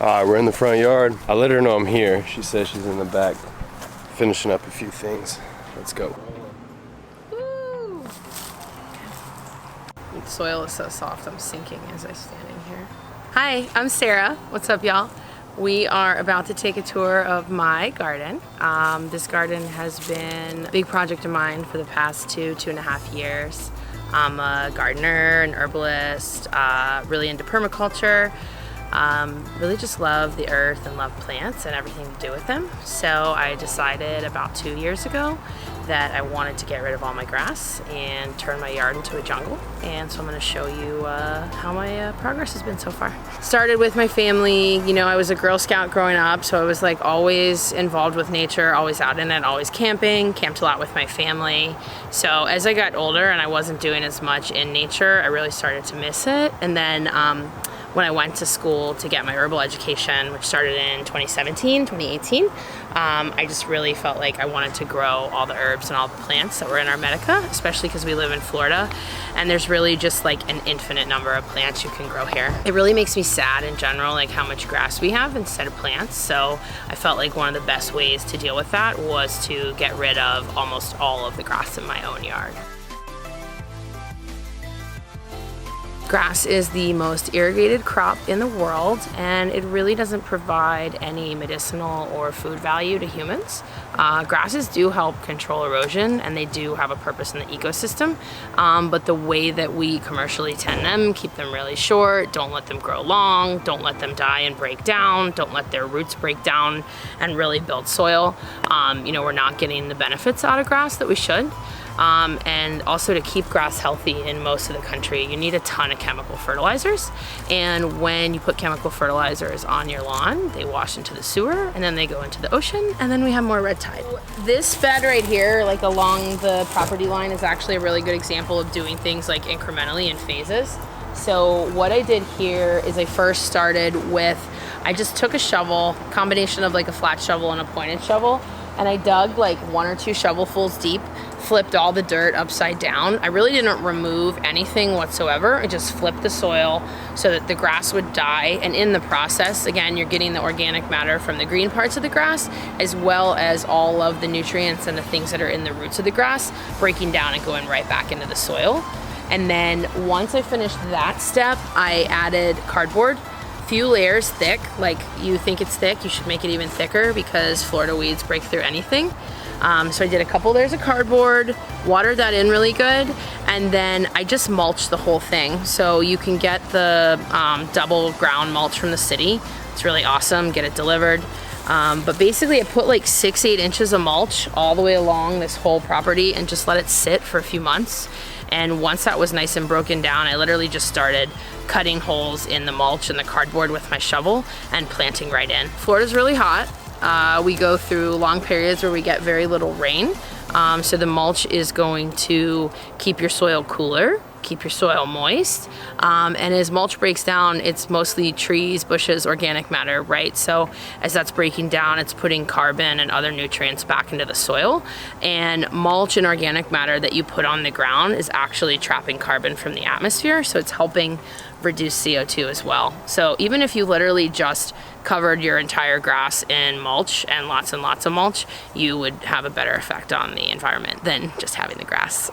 We're in the front yard. I let her know I'm here. She says she's in the back finishing up a few things. Let's go. Woo! The soil is so soft, I'm sinking as I stand in here. Hi, I'm Sarah. What's up, y'all? We are about to take a tour of my garden. This garden has been a big project of mine for the past 2.5 years. I'm a gardener, an herbalist, really into permaculture. Really just love the earth and love plants and everything to do with them. So I decided about 2 years ago that I wanted to get rid of all my grass and turn my yard into a jungle. And so I'm going to show you how my progress has been so far. Started with my family. You know, I was a Girl Scout growing up, so I was like always involved with nature, always out in it, always camping, camped a lot with my family. So as I got older and I wasn't doing as much in nature, I really started to miss it. And then when I went to school to get my herbal education, which started in 2018, I just really felt like I wanted to grow all the herbs and all the plants that were in our Medica, especially because we live in Florida, and there's really just like an infinite number of plants you can grow here. It really makes me sad in general, like how much grass we have instead of plants, so I felt like one of the best ways to deal with that was to get rid of almost all of the grass in my own yard. Grass is the most irrigated crop in the world, and it really doesn't provide any medicinal or food value to humans. Grasses do help control erosion, and they do have a purpose in the ecosystem, but the way that we commercially tend them, keep them really short, don't let them grow long, don't let them die and break down, don't let their roots break down and really build soil. You know, we're not getting the benefits out of grass that we should. And also to keep grass healthy in most of the country, you need a ton of chemical fertilizers. And when you put chemical fertilizers on your lawn, they wash into the sewer and then they go into the ocean, and then we have more red tide. This bed right here, like along the property line, is actually a really good example of doing things like incrementally in phases. So what I did here is I first started with, I just took a shovel, combination of like a flat shovel and a pointed shovel, and I dug like 1 or 2 shovelfuls deep, flipped all the dirt upside down. I really didn't remove anything whatsoever. I just flipped the soil so that the grass would die. And in the process, again, you're getting the organic matter from the green parts of the grass, as well as all of the nutrients and the things that are in the roots of the grass breaking down and going right back into the soil. And then once I finished that step, I added cardboard, few layers thick. Like, you think it's thick, you should make it even thicker because Florida weeds break through anything. So I did a couple layers of cardboard, watered that in really good, and then I just mulched the whole thing. So you can get the double ground mulch from the city. It's really awesome, get it delivered. But basically I put like 6-8 inches of mulch all the way along this whole property and just let it sit for a few months. And once that was nice and broken down, I literally just started cutting holes in the mulch and the cardboard with my shovel and planting right in. Florida's really hot. We go through long periods where we get very little rain. So the mulch is going to keep your soil cooler, keep your soil moist. And as mulch breaks down, it's mostly trees, bushes, organic matter, right? So as that's breaking down, it's putting carbon and other nutrients back into the soil. And mulch and organic matter that you put on the ground is actually trapping carbon from the atmosphere. So it's helping reduce CO2 as well. So even if you literally just covered your entire grass in mulch and lots of mulch, you would have a better effect on the environment than just having the grass.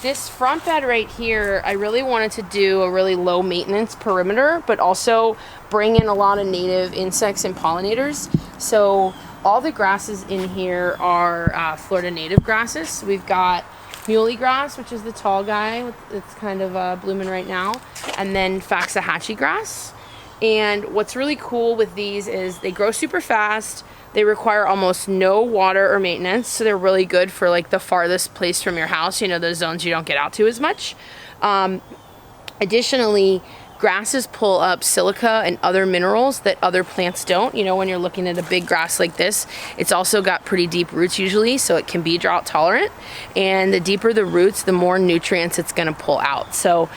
This front bed right here, I really wanted to do a really low maintenance perimeter, but also bring in a lot of native insects and pollinators. So all the grasses in here are Florida native grasses. We've got muley grass, which is the tall guy. It's kind of blooming right now. And then Waxahachie grass. And what's really cool with these is they grow super fast. They require almost no water or maintenance, so they're really good for like the farthest place from your house, you know, those zones you don't get out to as much. Additionally, grasses pull up silica and other minerals that other plants don't. You know, when you're looking at a big grass like this, it's also got pretty deep roots usually, so it can be drought tolerant. And the deeper the roots, the more nutrients it's gonna pull out. So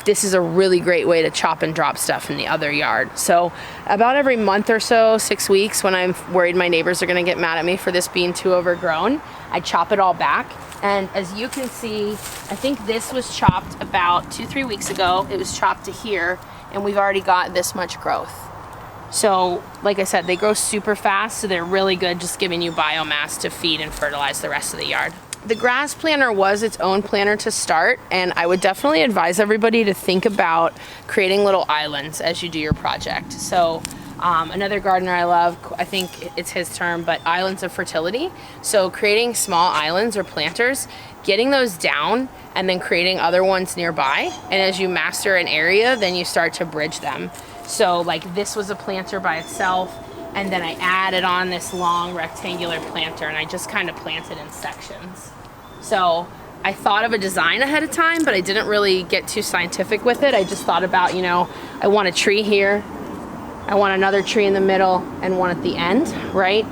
this is a really great way to chop and drop stuff in the other yard. So about every month or so, 6 weeks, when I'm worried my neighbors are gonna get mad at me for this being too overgrown, I chop it all back. And as you can see, I think this was chopped about 2-3 weeks ago. It was chopped to here, and we've already got this much growth. So, like I said, they grow super fast, so they're really good just giving you biomass to feed and fertilize the rest of the yard. The grass planter was its own planter to start, and I would definitely advise everybody to think about creating little islands as you do your project. So another gardener I love, I think it's his term, but islands of fertility. So creating small islands or planters, getting those down, and then creating other ones nearby. And as you master an area, then you start to bridge them. So like this was a planter by itself, and then I added on this long rectangular planter, and I just kind of planted in sections. So I thought of a design ahead of time, but I didn't really get too scientific with it. I just thought about, you know, I want a tree here, I want another tree in the middle, and one at the end, right?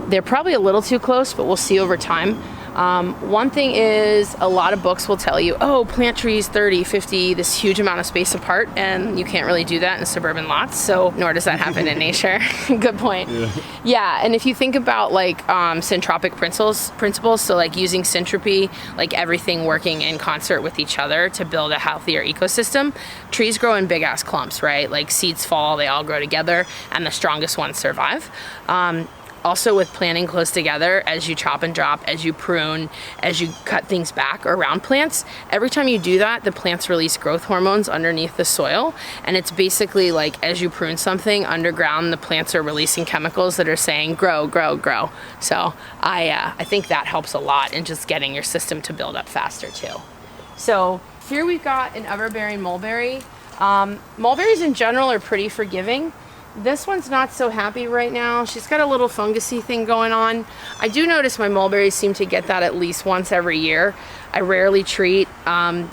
They're probably a little too close, but we'll see over time. One thing is, a lot of books will tell you, oh, plant trees 30, 50, this huge amount of space apart, and you can't really do that in suburban lots, so nor does that happen in nature. Good point. Yeah, and if you think about like syntropic principles, so like using syntropy, like everything working in concert with each other to build a healthier ecosystem, trees grow in big ass clumps, right? Like seeds fall, they all grow together, and the strongest ones survive. Also with planting close together, as you chop and drop, as you prune, as you cut things back around plants, every time you do that, the plants release growth hormones underneath the soil. And it's basically like as you prune something underground, the plants are releasing chemicals that are saying grow, grow, grow. So I think that helps a lot in just getting your system to build up faster too. So here we've got an overbearing mulberry. Mulberries in general are pretty forgiving. This one's not so happy right now. She's got a little fungusy thing going on. I do notice my mulberries seem to get that at least once every year. I rarely treat.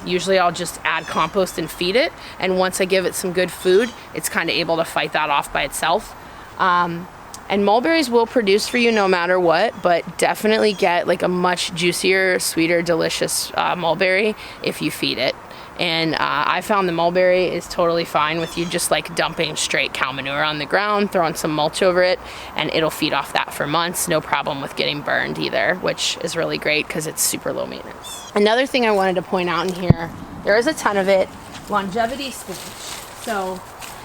Usually I'll just add compost and feed it. And once I give it some good food, it's kind of able to fight that off by itself. And mulberries will produce for you no matter what, but definitely get like a much juicier, sweeter, delicious mulberry if you feed it. And I found the mulberry is totally fine with you just like dumping straight cow manure on the ground, throwing some mulch over it, and it'll feed off that for months. No problem with getting burned either, which is really great because it's super low maintenance. Another thing I wanted to point out in here, there is a ton of it, longevity spinach. So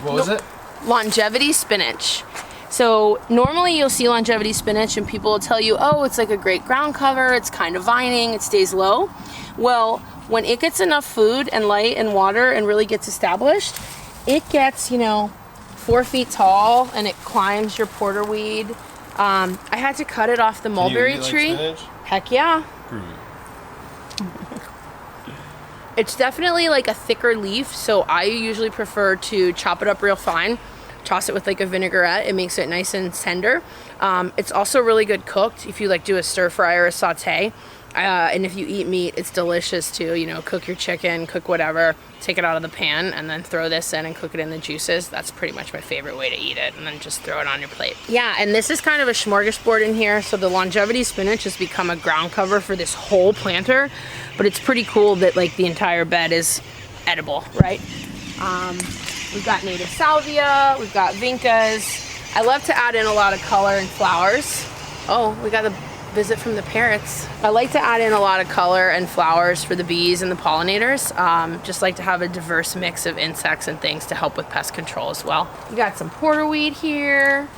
what was it? Longevity spinach. So normally you'll see longevity spinach and people will tell you, oh, it's like a great ground cover, it's kind of vining, it stays low. Well, when it gets enough food and light and water and really gets established, it gets, 4 feet tall and it climbs your porterweed. I had to cut it off the mulberry tree. Like Heck yeah. Prove it. It's definitely like a thicker leaf, so I usually prefer to chop it up real fine, toss it with like a vinaigrette. It makes it nice and tender. It's also really good cooked if you like do a stir fry or a saute. And if you eat meat, it's delicious too. Cook your chicken, cook whatever, take it out of the pan, and then throw this in and cook it in the juices. That's pretty much my favorite way to eat it, and then just throw it on your plate. Yeah, and this is kind of a smorgasbord in here. So the longevity spinach has become a ground cover for this whole planter, but it's pretty cool that like the entire bed is edible, right? We've got native salvia, we've got vincas. I love to add in a lot of color and flowers. Oh, we got a visit from the parrots. I like to add in a lot of color and flowers for the bees and the pollinators. Just like to have a diverse mix of insects and things to help with pest control as well. We got some porterweed here.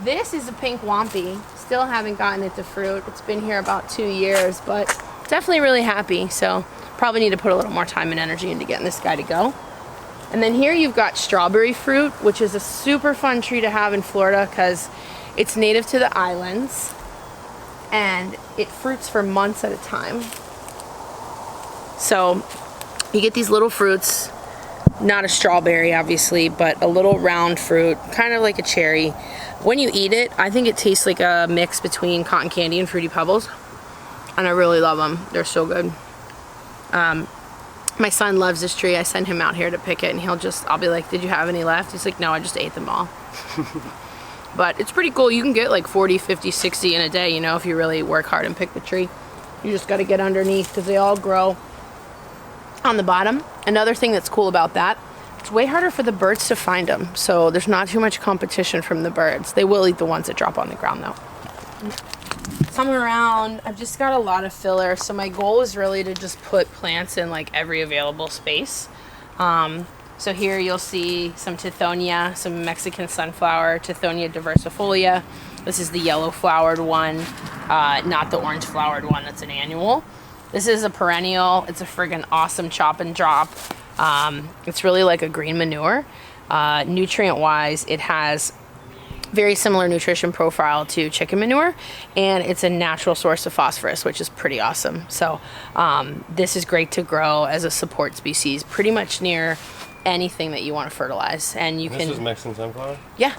This is a pink wampy. Still haven't gotten it to fruit. It's been here about 2 years, but definitely really happy. So probably need to put a little more time and energy into getting this guy to go. And then here you've got strawberry fruit, which is a super fun tree to have in Florida because it's native to the islands. And it fruits for months at a time. So you get these little fruits, not a strawberry obviously, but a little round fruit, kind of like a cherry. When you eat it, I think it tastes like a mix between cotton candy and Fruity Pebbles, and I really love them. They're so good. My son loves this tree. I send him out here to pick it, and I'll be like, did you have any left? He's like, no, I just ate them all. But it's pretty cool. You can get like 40, 50, 60 in a day, if you really work hard and pick the tree. You just got to get underneath because they all grow on the bottom. Another thing that's cool about that, it's way harder for the birds to find them. So there's not too much competition from the birds. They will eat the ones that drop on the ground though. Come around, I've just got a lot of filler. So my goal is really to just put plants in like every available space. So here you'll see some Tithonia, some Mexican sunflower, Tithonia Diversifolia. This is the yellow flowered one, not the orange flowered one that's an annual. This is a perennial. It's a friggin' awesome chop and drop. It's really like a green manure. Nutrient wise, it has very similar nutrition profile to chicken manure, and it's a natural source of phosphorus, which is pretty awesome. So this is great to grow as a support species pretty much near anything that you want to fertilize. And you can... This is Mexican sunflower? Yeah.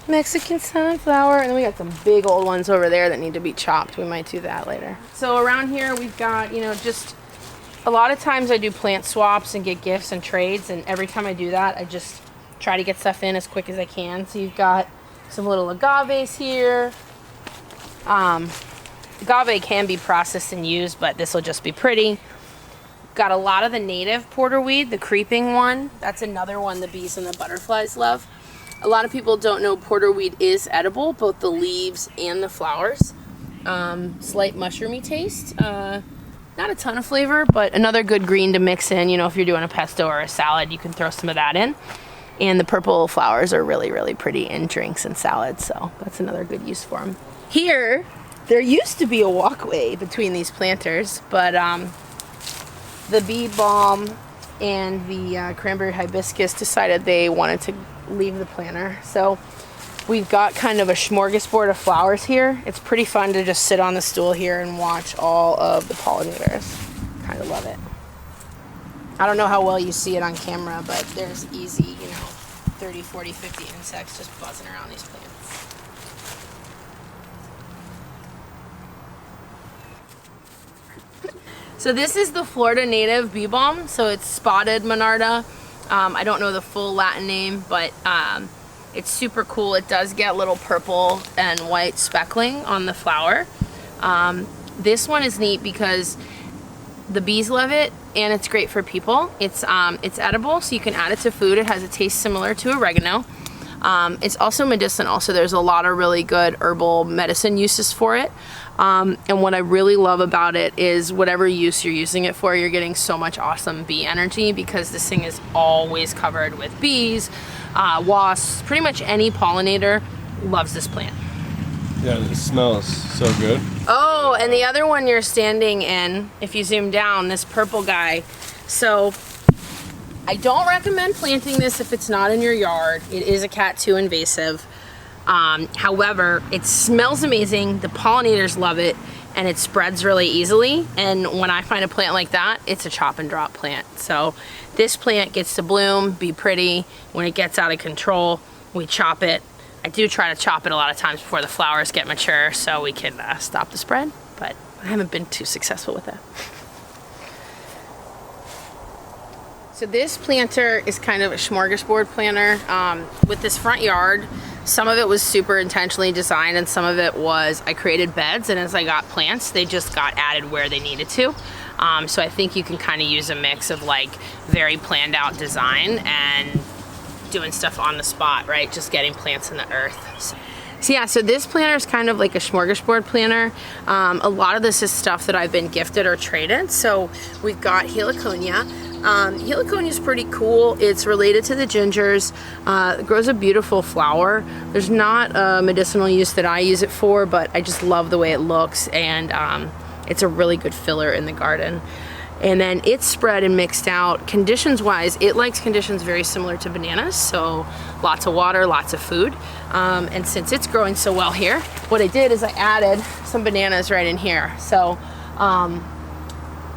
Mexican sunflower, and then we got some big old ones over there that need to be chopped. We might do that later. So around here we've got, you know, just a lot of times I do plant swaps and get gifts and trades, and every time I do that I just try to get stuff in as quick as I can. So you've got some little agaves here. Agave can be processed and used, but this will just be pretty. Got a lot of the native porterweed, the creeping one. That's another one the bees and the butterflies love. A lot of people don't know porterweed is edible, both the leaves and the flowers. Slight mushroomy taste. Not a ton of flavor, but another good green to mix in. You know, if you're doing a pesto or a salad, you can throw some of that in. And the purple flowers are really, really pretty in drinks and salads, so that's another good use for them. Here, there used to be a walkway between these planters, but the bee balm and the cranberry hibiscus decided they wanted to leave the planter. So we've got kind of a smorgasbord of flowers here. It's pretty fun to just sit on the stool here and watch all of the pollinators. Kind of love it. I don't know how well you see it on camera, but there's easy, you know, 30, 40, 50 insects just buzzing around these plants. So this is the Florida native bee balm. So it's spotted monarda. I don't know the full Latin name, but it's super cool. It does get little purple and white speckling on the flower. This one is neat because the bees love it, and it's great for people. It's edible, so you can add it to food. It has a taste similar to oregano. It's also medicinal, so there's a lot of really good herbal medicine uses for it. And what I really love about it is whatever use you're using it for, you're getting so much awesome bee energy because this thing is always covered with bees, wasps, pretty much any pollinator loves this plant. Yeah, it smells so good. Oh, and the other one you're standing in, if you zoom down, this purple guy. So I don't recommend planting this if it's not in your yard. It is a Cat 2 invasive. However, it smells amazing, the pollinators love it, and it spreads really easily. And when I find a plant like that, it's a chop and drop plant. So this plant gets to bloom, be pretty. When it gets out of control, we chop it. I do try to chop it a lot of times before the flowers get mature so we can stop the spread, but I haven't been too successful with that. So this planter is kind of a smorgasbord planter. With this front yard, some of it was super intentionally designed and some of it was I created beds, and as I got plants, they just got added where they needed to. So I think you can kind of use a mix of like very planned out design and doing stuff on the spot, right? Just getting plants in the earth. So yeah, so this planter is kind of like a smorgasbord planter. A lot of this is stuff that I've been gifted or traded. So we've got heliconia. Heliconia is pretty cool. It's related to the gingers. It grows a beautiful flower. There's not a medicinal use that I use it for, but I just love the way it looks, and it's a really good filler in the garden. And then it's spread and mixed out. Conditions wise, it likes conditions very similar to bananas, so lots of water, lots of food. And since it's growing so well here, what I did is I added some bananas right in here. So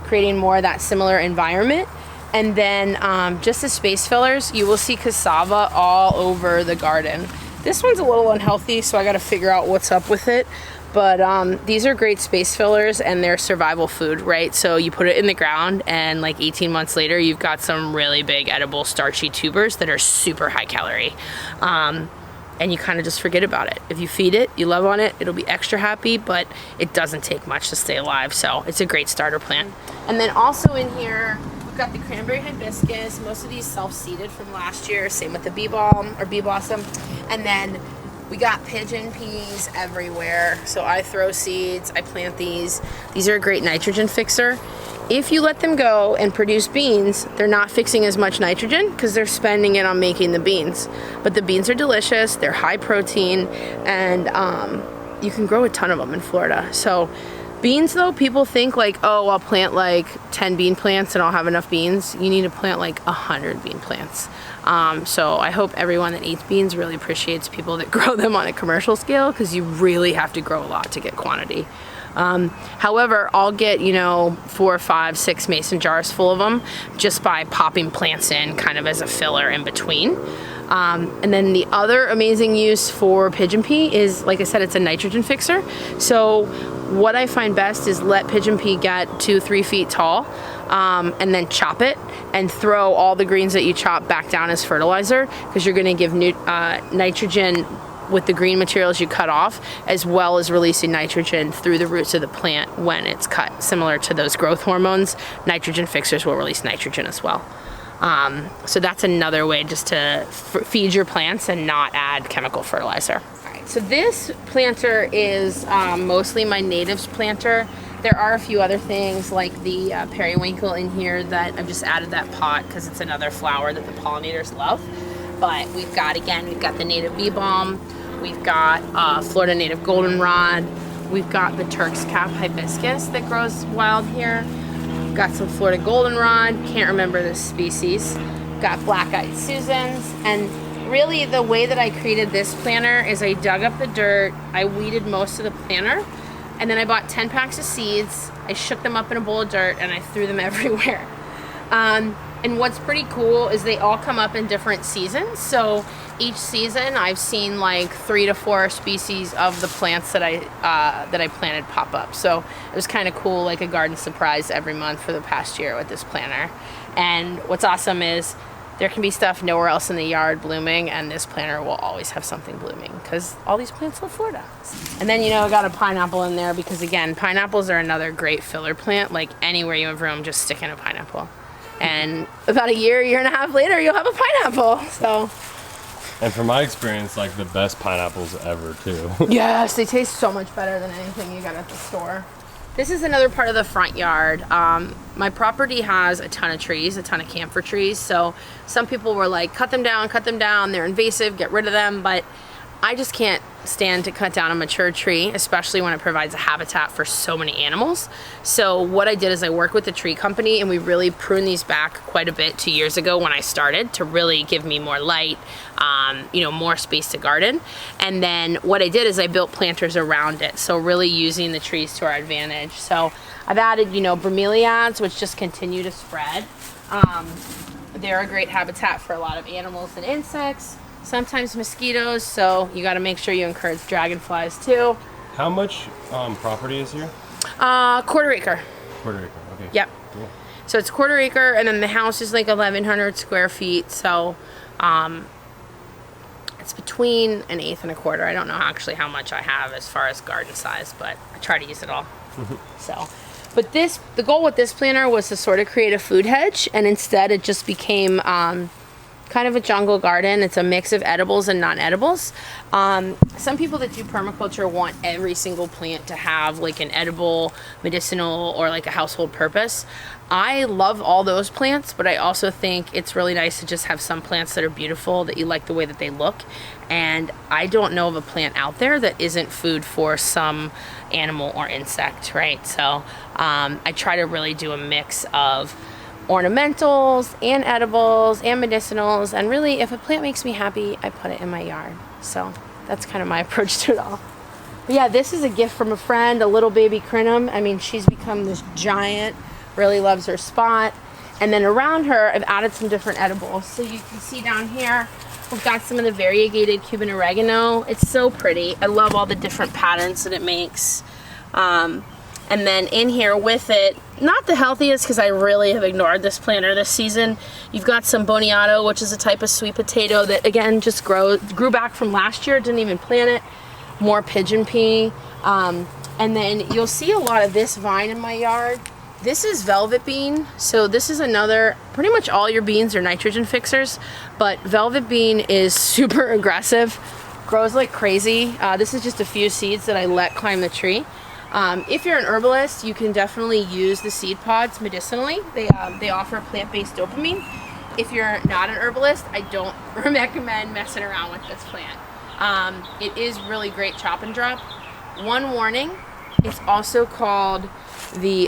creating more of that similar environment. And then just as space fillers, you will see cassava all over the garden. This one's a little unhealthy, so I gotta figure out what's up with it. But these are great space fillers and they're survival food, right? So you put it in the ground and like 18 months later, you've got some really big edible starchy tubers that are super high calorie. And you kind of just forget about it. If you feed it, you love on it, it'll be extra happy, but it doesn't take much to stay alive. So it's a great starter plant. And then also in here, we've got the cranberry hibiscus. Most of these self-seeded from last year. Same with the bee balm or bee blossom. And then we got pigeon peas everywhere. So I throw seeds, I plant these. These are a great nitrogen fixer. if you let them go and produce beans, they're not fixing as much nitrogen because they're spending it on making the beans. But the beans are delicious, they're high protein, and you can grow a ton of them in Florida. So beans though, people think like, oh, I'll plant like 10 bean plants and I'll have enough beans. You need to plant like 100 bean plants. So I hope everyone that eats beans really appreciates people that grow them on a commercial scale, because you really have to grow a lot to get quantity. However, I'll get, 4, 5, 6 mason jars full of them just by popping plants in kind of as a filler in between. And then the other amazing use for pigeon pea is, like I said, it's a nitrogen fixer. So what I find best is let pigeon pea get 2-3 feet tall, and then chop it and throw all the greens that you chop back down as fertilizer, because you're going to give nitrogen with the green materials you cut off, as well as releasing nitrogen through the roots of the plant when it's cut. Similar to those growth hormones, nitrogen fixers will release nitrogen as well. So that's another way just to feed your plants and not add chemical fertilizer. All right, so this planter is mostly my natives planter. There are a few other things like the periwinkle in here that I've just added that pot because it's another flower that the pollinators love. But we've got the native bee balm. We've got Florida native goldenrod. We've got the Turk's cap hibiscus that grows wild here. We've got some Florida goldenrod. Can't remember the species. Got black-eyed Susans. And really the way that I created this planter is I dug up the dirt, I weeded most of the planter, and then I bought 10 packs of seeds. I shook them up in a bowl of dirt and I threw them everywhere. And what's pretty cool is they all come up in different seasons. So each season I've seen like 3 to 4 species of the plants that I planted pop up. So it was kind of cool, like a garden surprise every month for the past year with this planter. And what's awesome is there can be stuff nowhere else in the yard blooming, and this planter will always have something blooming because all these plants love Florida. And then, I got a pineapple in there because, again, pineapples are another great filler plant. Like anywhere you have room, just stick in a pineapple. And about a year and a half later, you'll have a pineapple. So. And from my experience, like the best pineapples ever too. Yes, they taste so much better than anything you got at the store. This is another part of the front yard. My property has a ton of trees, a ton of camphor trees. So some people were like, cut them down, they're invasive, get rid of them. But I just can't stand to cut down a mature tree, especially when it provides a habitat for so many animals. So what I did is I worked with the tree company, and we really pruned these back quite a bit 2 years ago when I started, to really give me more light, more space to garden. And then what I did is I built planters around it, so really using the trees to our advantage. So I've added, bromeliads, which just continue to spread. They're a great habitat for a lot of animals and insects. Sometimes mosquitoes, so you got to make sure you encourage dragonflies too. How much property is here? Quarter acre. Quarter acre, okay. Yep. Cool. So it's quarter acre, and then the house is like 1,100 square feet. So it's between an eighth and a quarter. I don't know actually how much I have as far as garden size, but I try to use it all. So, but the goal with this planter was to sort of create a food hedge, and instead it just became kind of a jungle garden. It's a mix of edibles and non-edibles. Some people that do permaculture want every single plant to have like an edible, medicinal, or like a household purpose. I love all those plants, but I also think it's really nice to just have some plants that are beautiful, that you like the way that they look. And I don't know of a plant out there that isn't food for some animal or insect, right? So I try to really do a mix of ornamentals and edibles and medicinals, and really if a plant makes me happy, I put it in my yard. So that's kind of my approach to it all. But yeah, this is a gift from a friend, a little baby crinum. I mean, she's become this giant, really loves her spot. And then around her, I've added some different edibles. So you can see down here, we've got some of the variegated Cuban oregano. It's so pretty. I love all the different patterns that it makes. And then in here with it, not the healthiest because I really have ignored this planter this season. You've got some boniato, which is a type of sweet potato that again just grew back from last year, didn't even plant it. More pigeon pea. And then you'll see a lot of this vine in my yard. This is velvet bean. So this is another, pretty much all your beans are nitrogen fixers, but velvet bean is super aggressive, grows like crazy. This is just a few seeds that I let climb the tree. If you're an herbalist, you can definitely use the seed pods medicinally. They offer plant-based dopamine. If you're not an herbalist, I don't recommend messing around with this plant. It is really great chop and drop. One warning, it's also called the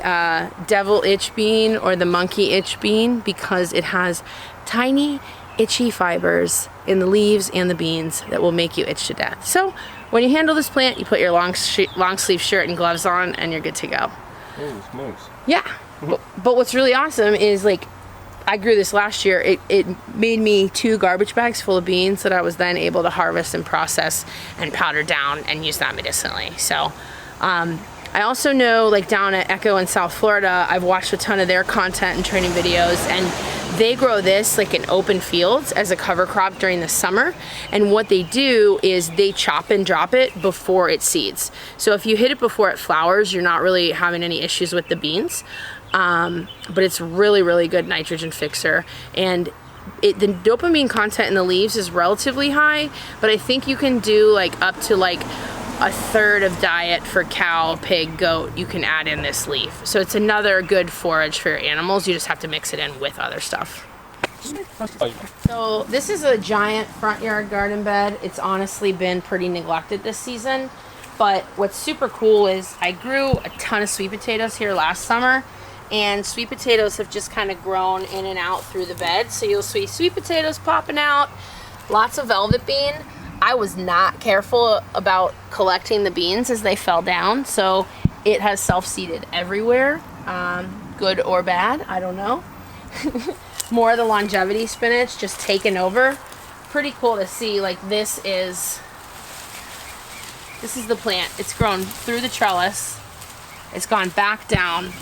devil itch bean or the monkey itch bean because it has tiny itchy fibers in the leaves and the beans that will make you itch to death. So when you handle this plant, you put your long sleeve shirt and gloves on and you're good to go. Oh, smokes. Yeah. But what's really awesome is, like, I grew this last year. It made me 2 garbage bags full of beans that I was then able to harvest and process and powder down and use that medicinally. So I also know, like, down at Echo in South Florida, I've watched a ton of their content and training videos, and they grow this like in open fields as a cover crop during the summer. And what they do is they chop and drop it before it seeds. So if you hit it before it flowers, you're not really having any issues with the beans. But it's really, really good nitrogen fixer. And the dopamine content in the leaves is relatively high, but I think you can do like up to like a third of diet for cow, pig, goat. You can add in this leaf. So it's another good forage for your animals. You just have to mix it in with other stuff. So this is a giant front yard garden bed. It's honestly been pretty neglected this season. But what's super cool is I grew a ton of sweet potatoes here last summer. And sweet potatoes have just kind of grown in and out through the bed. So you'll see sweet potatoes popping out, lots of velvet bean. I was not careful about collecting the beans as they fell down. So it has self-seeded everywhere, good or bad, I don't know. More of the longevity spinach just taken over. Pretty cool to see. Like, this is the plant. It's grown through the trellis. It's gone back down.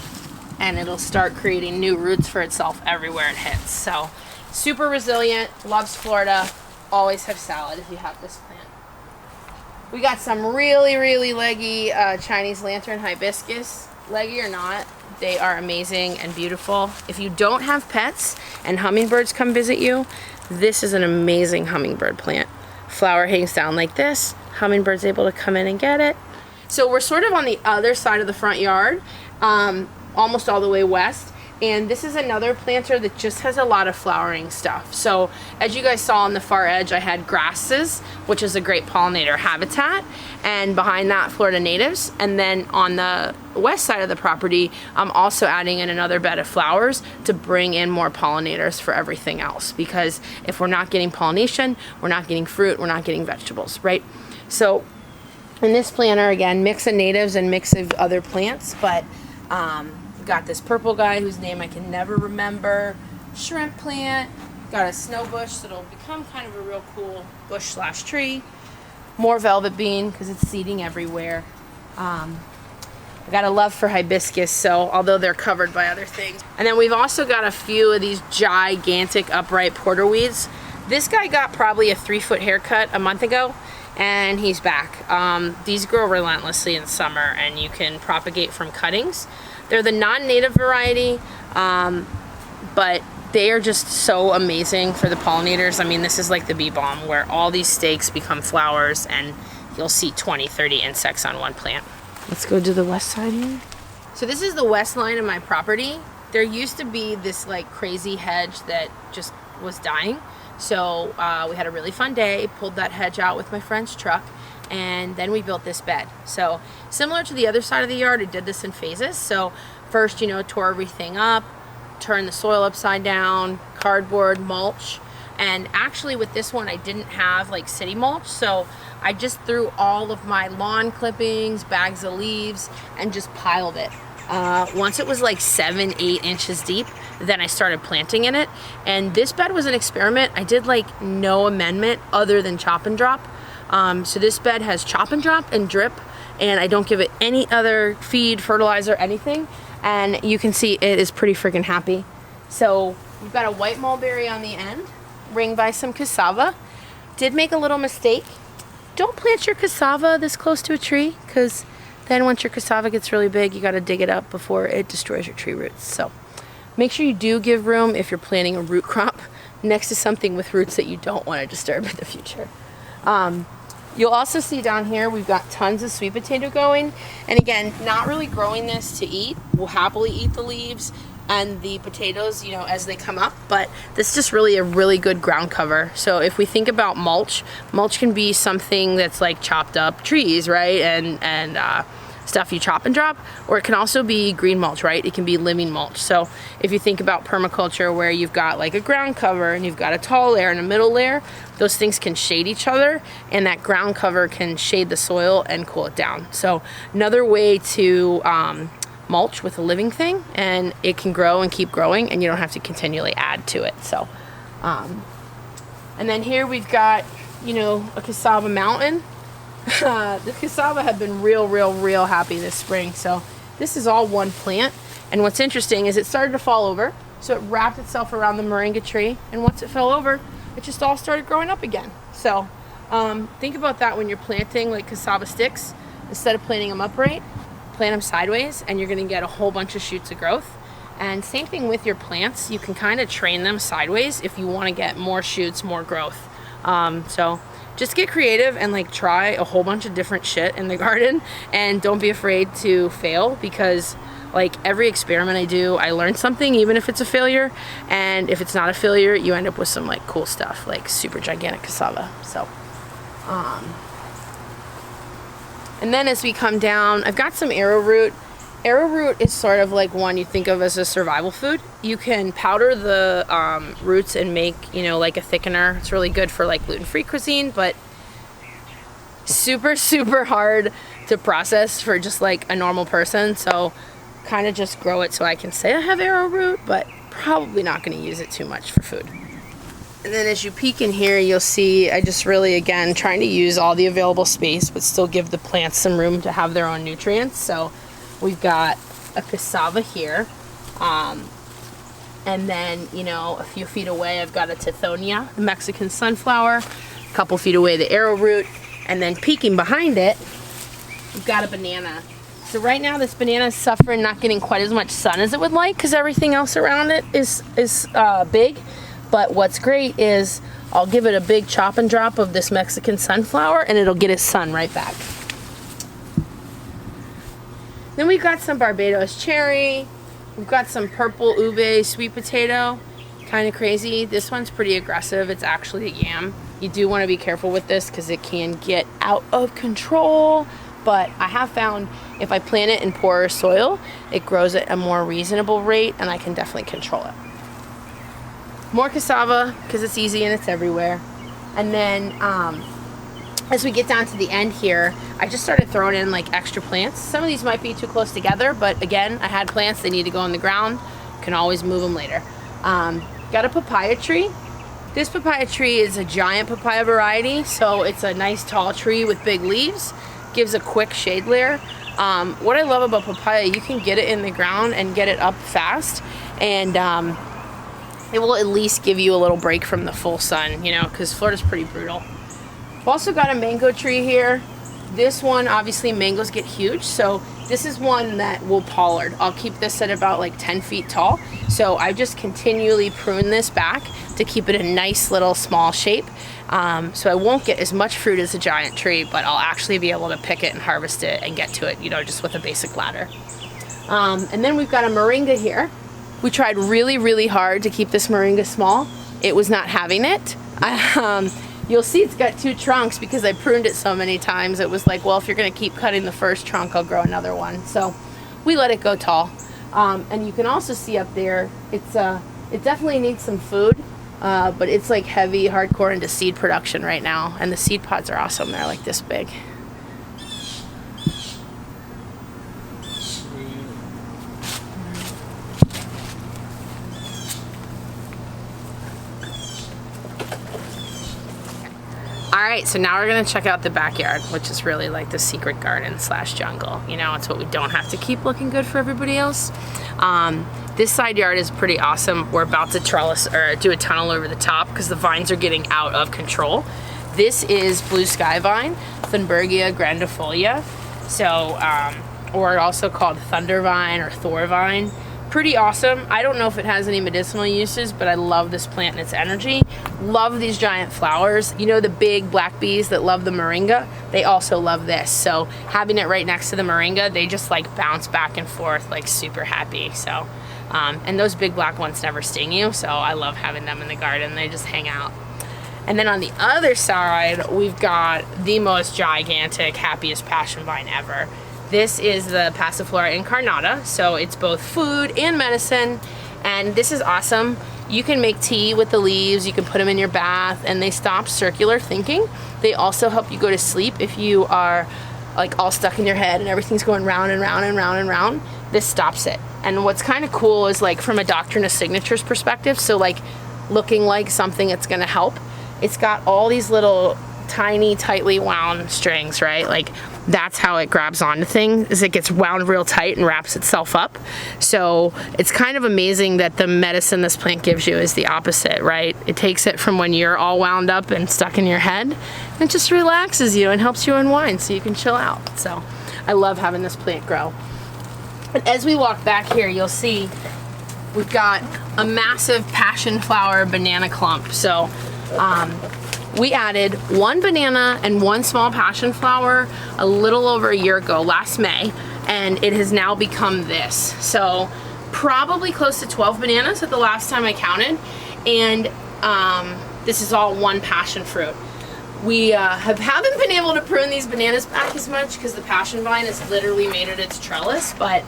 And it'll start creating new roots for itself everywhere it hits. So super resilient, loves Florida, always have salad if you have this plant. We got some really, really leggy Chinese lantern hibiscus. Leggy or not, they are amazing and beautiful. If you don't have pets and hummingbirds come visit you, this is an amazing hummingbird plant. Flower hangs down like this, hummingbird's able to come in and get it. So we're sort of on the other side of the front yard. Almost all the way west, and this is another planter that just has a lot of flowering stuff. So as you guys saw on the far edge, I had grasses, which is a great pollinator habitat, and behind that Florida natives. And then on the west side of the property, I'm also adding in another bed of flowers to bring in more pollinators for everything else, because if we're not getting pollination, we're not getting fruit, we're not getting vegetables, right? So in this planter, again, mix of natives and mix of other plants, but got this purple guy whose name I can never remember, shrimp plant, got a snow bush that'll become kind of a real cool bush slash tree, more velvet bean because it's seeding everywhere. I got a love for hibiscus, so although they're covered by other things. And then we've also got a few of these gigantic upright porterweeds. This guy got probably a 3-foot haircut a month ago, and he's back. These grow relentlessly in summer, and you can propagate from cuttings. They're the non-native variety, but they are just so amazing for the pollinators. I mean, this is like the bee balm, where all these stakes become flowers, and you'll see 20, 30 insects on one plant. Let's go to the west side here. So this is the west line of my property. There used to be this like crazy hedge that just was dying. So we had a really fun day, pulled that hedge out with my friend's truck, and then we built this bed. So similar to the other side of the yard, I did this in phases. So first, tore everything up, turned the soil upside down, cardboard, mulch. And actually with this one, I didn't have like city mulch. So I just threw all of my lawn clippings, bags of leaves, and just piled it. Once it was like 7-8 inches deep, then I started planting in it. And this bed was an experiment. I did like no amendment other than chop and drop. So this bed has chop and drop and drip, and I don't give it any other feed, fertilizer, anything. And you can see it is pretty freaking happy. So we've got a white mulberry on the end, ringed by some cassava. Did make a little mistake. Don't plant your cassava this close to a tree, because then once your cassava gets really big, you got to dig it up before it destroys your tree roots. So make sure you do give room if you're planting a root crop next to something with roots that you don't want to disturb in the future. You'll also see down here we've got tons of sweet potato going. And again, not really growing this to eat. We'll happily eat the leaves and the potatoes, you know, as they come up, but this is just really a really good ground cover. So if we think about mulch, mulch can be something that's like chopped up trees, right? And stuff you chop and drop, or it can also be green mulch, right? It can be living mulch. So if you think about permaculture where you've got like a ground cover and you've got a tall layer and a middle layer, those things can shade each other, and that ground cover can shade the soil and cool it down. So another way to mulch with a living thing, and it can grow and keep growing, and you don't have to continually add to it. So and then here we've got, you know, a cassava mountain. The cassava have been real happy this spring. So this is all one plant, and what's interesting is it started to fall over, so it wrapped itself around the Moringa tree, and once it fell over, it just all started growing up again. So think about that when you're planting like cassava sticks. Instead of planting them upright, plant them sideways, and you're going to get a whole bunch of shoots of growth. And same thing with your plants, you can kind of train them sideways if you want to get more shoots, more growth. So just get creative and like try a whole bunch of different shit in the garden, and don't be afraid to fail, because like every experiment I do, I learn something, even if it's a failure. And if it's not a failure, you end up with some like cool stuff, like super gigantic cassava. So and then as we come down, I've got some arrowroot. Arrowroot is sort of like one you think of as a survival food. You can powder the roots and make, you know, like a thickener. It's really good for like gluten-free cuisine, but super hard to process for just like a normal person. So kind of just grow it so I can say I have arrowroot, but probably not going to use it too much for food. And then as you peek in here, you'll see I just really, again, trying to use all the available space, but still give the plants some room to have their own nutrients. So we've got a cassava here. And then, you know, a few feet away, I've got a Tithonia, the Mexican sunflower. A couple feet away, the arrowroot. And then peeking behind it, we've got a banana. So right now, this banana is suffering, not getting quite as much sun as it would like, because everything else around it is big. But what's great is I'll give it a big chop and drop of this Mexican sunflower, and it'll get its sun right back. Then we've got some Barbados cherry. We've got some purple ube sweet potato. Kind of crazy. This one's pretty aggressive. It's actually a yam. You do want to be careful with this because it can get out of control. But I have found if I plant it in poorer soil, it grows at a more reasonable rate, and I can definitely control it. More cassava, because it's easy and it's everywhere. And then as we get down to the end here, I just started throwing in like extra plants. Some of these might be too close together, but again, I had plants, they need to go on the ground. Can always move them later. Got a papaya tree. This papaya tree is a giant papaya variety, so it's a nice tall tree with big leaves. Gives a quick shade layer. What I love about papaya, you can get it in the ground and get it up fast, and it will at least give you a little break from the full sun, you know, because Florida's pretty brutal. I've also got a mango tree here. This one, obviously mangoes get huge, so this is one that will pollard. I'll keep this at about like 10 feet tall. So I just continually prune this back to keep it a nice little small shape. So I won't get as much fruit as a giant tree, but I'll actually be able to pick it and harvest it and get to it, you know, just with a basic ladder. And then we've got a Moringa here. We tried really hard to keep this Moringa small. It was not having it. You'll see it's got two trunks because I pruned it so many times. It was like, well, if you're gonna keep cutting the first trunk, I'll grow another one. So we let it go tall. And you can also see up there, it definitely needs some food, but it's like heavy, hardcore into seed production right now. And the seed pods are awesome. They're like this big. Alright, so now we're going to check out the backyard, which is really like the secret garden / jungle. You know, it's what we don't have to keep looking good for everybody else. This side yard is pretty awesome. We're about to trellis or do a tunnel over the top because the vines are getting out of control. This is blue sky vine, Thunbergia grandifolia. So, or also called thunder vine or Thor vine. Pretty awesome. I don't know if it has any medicinal uses, but I love this plant and its energy. love these giant flowers. You know, the big black bees that love the Moringa, they also love this. So having it right next to the Moringa, they just like bounce back and forth, like super happy. So, and those big black ones never sting you. So I love having them in the garden. They just hang out. And then on the other side, we've got the most gigantic, happiest passion vine ever. This is the Passiflora incarnata. So it's both food and medicine. And this is awesome. You can make tea with the leaves, you can put them in your bath, and they stop circular thinking. They also help you go to sleep if you are like all stuck in your head and everything's going round and round and round and round. This stops it. And what's kind of cool is like from a doctrine of signatures perspective, so like looking like something that's gonna help, it's got all these little tiny, tightly wound strings, right? Like that's how it grabs onto things, is it gets wound real tight and wraps itself up. So it's kind of amazing that the medicine this plant gives you is the opposite, right? It takes it from when you're all wound up and stuck in your head, and it just relaxes you and helps you unwind so you can chill out. So I love having this plant grow. And as we walk back here, you'll see we've got a massive passion flower banana clump. So we added one banana and one small passion flower a little over a year ago, last May, and it has now become this. So probably close to 12 bananas at the last time I counted, and this is all one passion fruit. We haven't been able to prune these bananas back as much because the passion vine is literally made at its trellis, but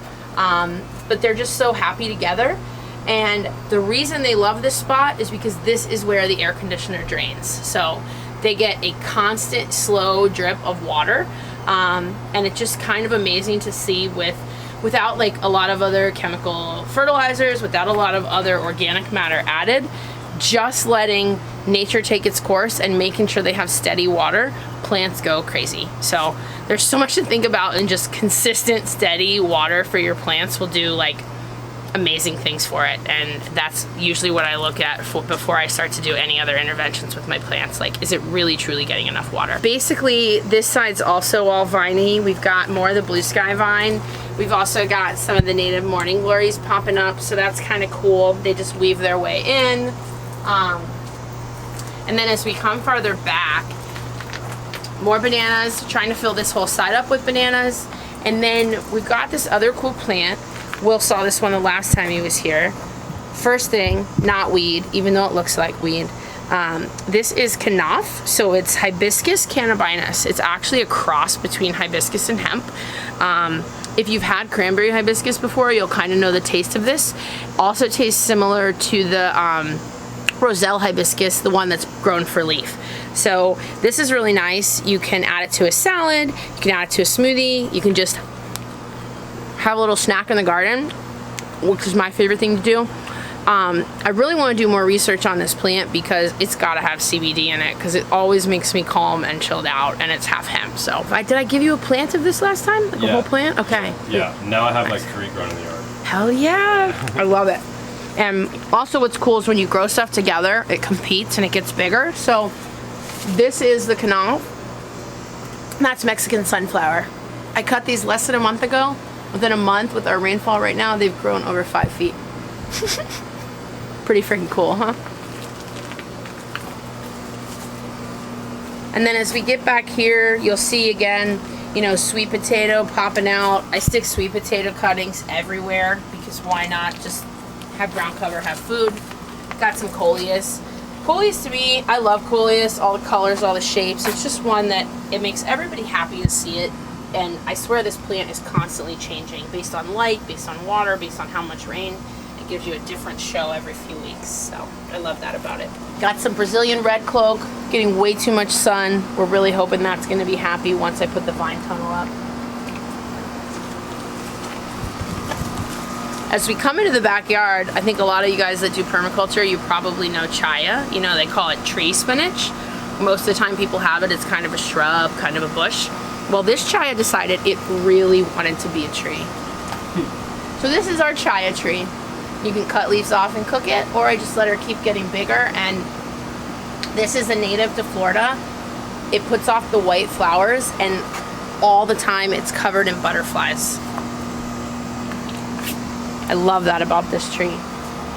they're just so happy together. And the reason they love this spot is because this is where the air conditioner drains. So they get a constant slow drip of water. And it's just kind of amazing to see without like a lot of other chemical fertilizers, without a lot of other organic matter added, just letting nature take its course and making sure they have steady water, plants go crazy. So there's so much to think about, and just consistent, steady water for your plants will do like amazing things for it. And that's usually what I look at before I start to do any other interventions with my plants. Like, is it really truly getting enough water? Basically, this side's also all viney. We've got more of the blue sky vine. We've also got some of the native morning glories popping up, so that's kind of cool. They just weave their way in. And then as we come farther back, more bananas, trying to fill this whole side up with bananas. And then we've got this other cool plant. Will saw this one the last time he was here. First thing, not weed, even though it looks like weed. This is Knopf, so it's Hibiscus Cannabinois. It's actually a cross between hibiscus and hemp. If you've had cranberry hibiscus before, you'll kind of know the taste of this. Also tastes similar to the Roselle hibiscus, the one that's grown for leaf. So this is really nice. You can add it to a salad, you can add it to a smoothie, you can just have a little snack in the garden, which is my favorite thing to do. I really want to do more research on this plant because it's got to have CBD in it, because it always makes me calm and chilled out, and it's half hemp. So did I give you a plant of this last time? Like a whole plant? Okay. Yeah, now I have like 3 grown in the yard. Hell yeah. I love it. And also what's cool is when you grow stuff together, it competes and it gets bigger. So this is the Knopf. That's Mexican sunflower. I cut these less than a month ago. Within a month, with our rainfall right now, they've grown over 5 feet. Pretty freaking cool, huh? And then as we get back here, you'll see again, you know, sweet potato popping out. I stick sweet potato cuttings everywhere because why not? Just have ground cover, have food. Got some Coleus. Coleus, to me, I love Coleus, all the colors, all the shapes. It's just one that it makes everybody happy to see it. And I swear this plant is constantly changing based on light, based on water, based on how much rain. It gives you a different show every few weeks. So I love that about it. Got some Brazilian red cloak, getting way too much sun. We're really hoping that's going to be happy once I put the vine tunnel up. As we come into the backyard, I think a lot of you guys that do permaculture, you probably know chaya. You know, they call it tree spinach. Most of the time people have it, it's kind of a shrub, kind of a bush. Well, this chaya decided it really wanted to be a tree. So this is our chaya tree. You can cut leaves off and cook it, or I just let her keep getting bigger. And this is a native to Florida. It puts off the white flowers, and all the time it's covered in butterflies. I love that about this tree.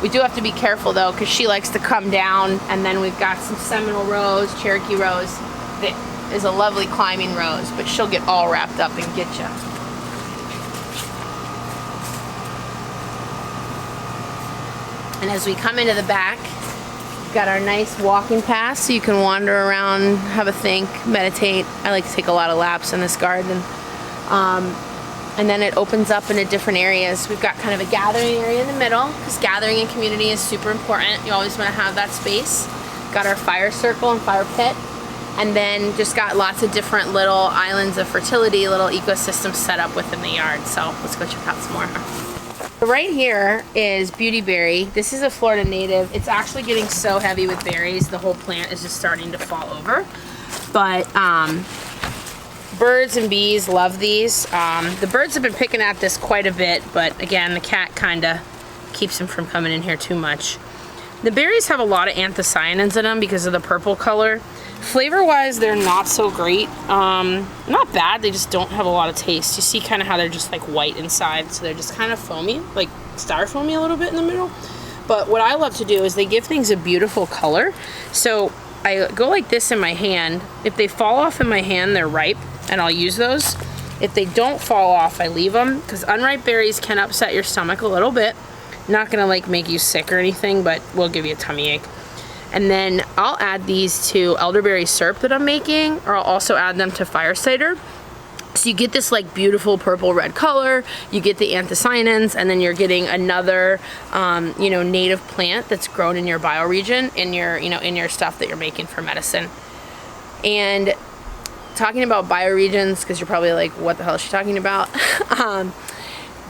We do have to be careful though, because she likes to come down, and then we've got some Seminole Rose, Cherokee Rose, that is a lovely climbing rose, but she'll get all wrapped up and get you. And as we come into the back, we've got our nice walking path, so you can wander around, have a think, meditate. I like to take a lot of laps in this garden. And then it opens up into different areas. We've got kind of a gathering area in the middle, because gathering in community is super important. You always want to have that space. Got our fire circle and fire pit. And then just got lots of different little islands of fertility, little ecosystems set up within the yard. So let's go check out some more. So right here is beautyberry. This is a Florida native. It's actually getting so heavy with berries, the whole plant is just starting to fall over. But birds and bees love these. The birds have been picking at this quite a bit, but again, the cat kind of keeps them from coming in here too much. The berries have a lot of anthocyanins in them because of the purple color. Flavor-wise, they're not so great. Not bad, they just don't have a lot of taste. You see kind of how they're just like white inside, so they're just kind of foamy, like styrofoamy a little bit in the middle. But what I love to do is they give things a beautiful color. So I go like this in my hand. If they fall off in my hand, they're ripe, and I'll use those. If they don't fall off, I leave them, because unripe berries can upset your stomach a little bit. Not gonna like make you sick or anything, but will give you a tummy ache. And then I'll add these to elderberry syrup that I'm making, or I'll also add them to fire cider. So you get this like beautiful purple red color, you get the anthocyanins, and then you're getting another native plant that's grown in your bioregion, in your stuff that you're making for medicine. And talking about bioregions, because you're probably like, what the hell is she talking about?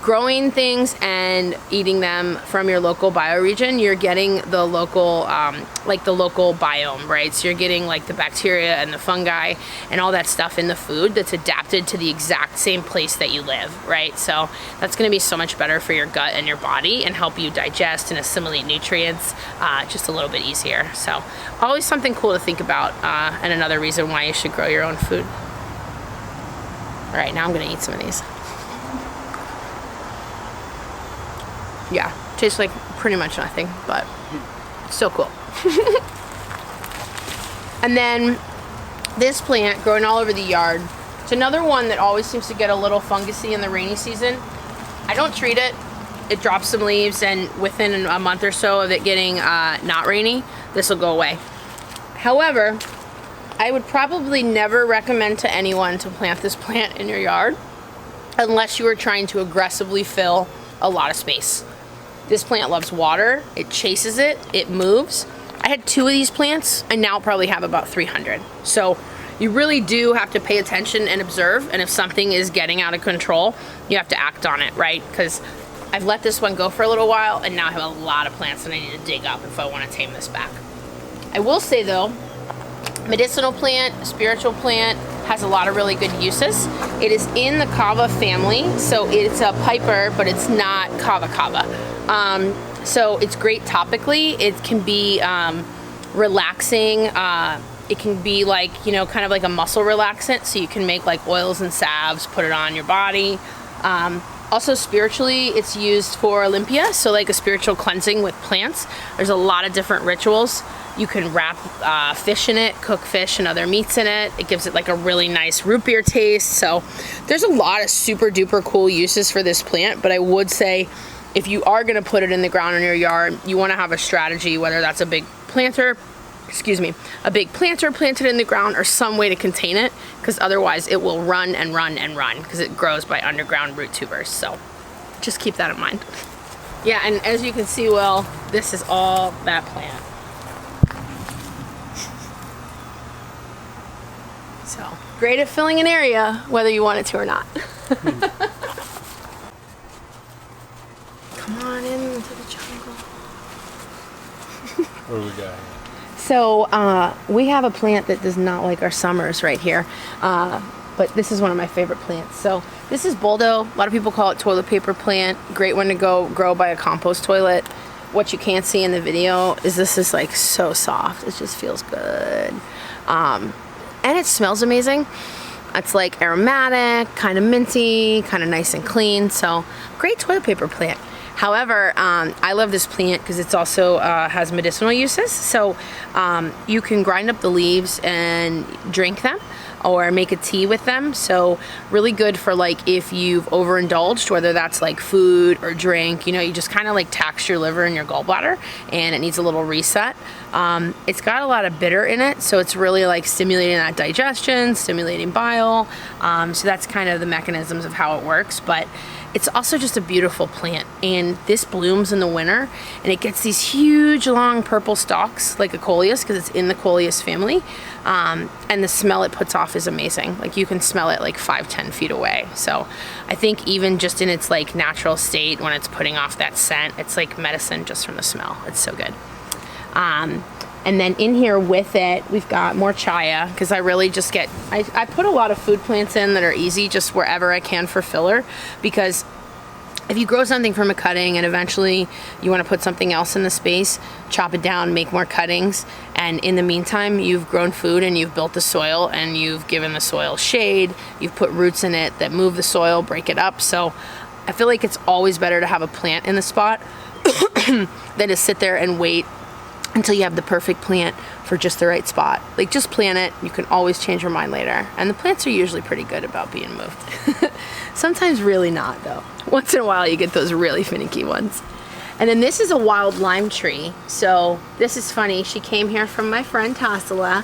Growing things and eating them from your local bioregion, you're getting the local, the local biome, right? So you're getting like the bacteria and the fungi and all that stuff in the food that's adapted to the exact same place that you live, right? So that's gonna be so much better for your gut and your body and help you digest and assimilate nutrients just a little bit easier. So always something cool to think about, and another reason why you should grow your own food. All right, now I'm gonna eat some of these. Yeah, tastes like pretty much nothing, but still cool. And then this plant growing all over the yard. It's another one that always seems to get a little fungusy in the rainy season. I don't treat it. It drops some leaves, and within a month or so of it getting not rainy, this will go away. However, I would probably never recommend to anyone to plant this plant in your yard unless you are trying to aggressively fill a lot of space. This plant loves water, it chases it, it moves. I had 2 of these plants, I now probably have about 300. So you really do have to pay attention and observe, and if something is getting out of control, you have to act on it, right? Because I've let this one go for a little while, and now I have a lot of plants that I need to dig up if I want to tame this back. I will say though, medicinal plant, spiritual plant, has a lot of really good uses. It is in the kava family, so it's a piper, but it's not kava. So it's great topically. It can be relaxing. It can be like, kind of like a muscle relaxant, so you can make like oils and salves, put it on your body. Also spiritually, it's used for Olympia, so like a spiritual cleansing with plants. There's a lot of different rituals. You can wrap fish in it, cook fish and other meats in it. It gives it like a really nice root beer taste. So there's a lot of super duper cool uses for this plant, but I would say if you are gonna put it in the ground in your yard, you wanna have a strategy, whether that's a big planter planted in the ground or some way to contain it, because otherwise it will run and run and run because it grows by underground root tubers. So just keep that in mind. Yeah, and as you can see, well, this is all that plant. So great at filling an area, whether you want it to or not. Come on into the jungle. What do we got here? So we have a plant that does not like our summers right here, but this is one of my favorite plants. So this is Boldo. A lot of people call it toilet paper plant. Great one to go grow by a compost toilet. What you can't see in the video is this is like so soft. It just feels good. And it smells amazing. It's like aromatic, kind of minty, kind of nice and clean. So great toilet paper plant. However, I love this plant because it's also has medicinal uses. So you can grind up the leaves and drink them, or make a tea with them. So really good for like if you've overindulged, whether that's like food or drink, you know, you just kind of like tax your liver and your gallbladder and it needs a little reset. It's got a lot of bitter in it, so it's really like stimulating that digestion, stimulating bile. So that's kind of the mechanisms of how it works, but it's also just a beautiful plant, and this blooms in the winter and it gets these huge long purple stalks like a Coleus, because it's in the Coleus family, and the smell it puts off is amazing. Like you can smell it like 5-10 feet away. So I think even just in its like natural state, when it's putting off that scent, it's like medicine just from the smell. It's so good. And then in here with it, we've got more chaya, because I really just get, I put a lot of food plants in that are easy just wherever I can for filler, because if you grow something from a cutting and eventually you want to put something else in the space, chop it down, make more cuttings, and in the meantime you've grown food and you've built the soil and you've given the soil shade, you've put roots in it that move the soil, break it up. So I feel like it's always better to have a plant in the spot than to sit there and wait until you have the perfect plant for just the right spot. Like just plant it, you can always change your mind later. And the plants are usually pretty good about being moved. Sometimes really not though. Once in a while you get those really finicky ones. And then this is a wild lime tree. So this is funny, she came here from my friend Tassila.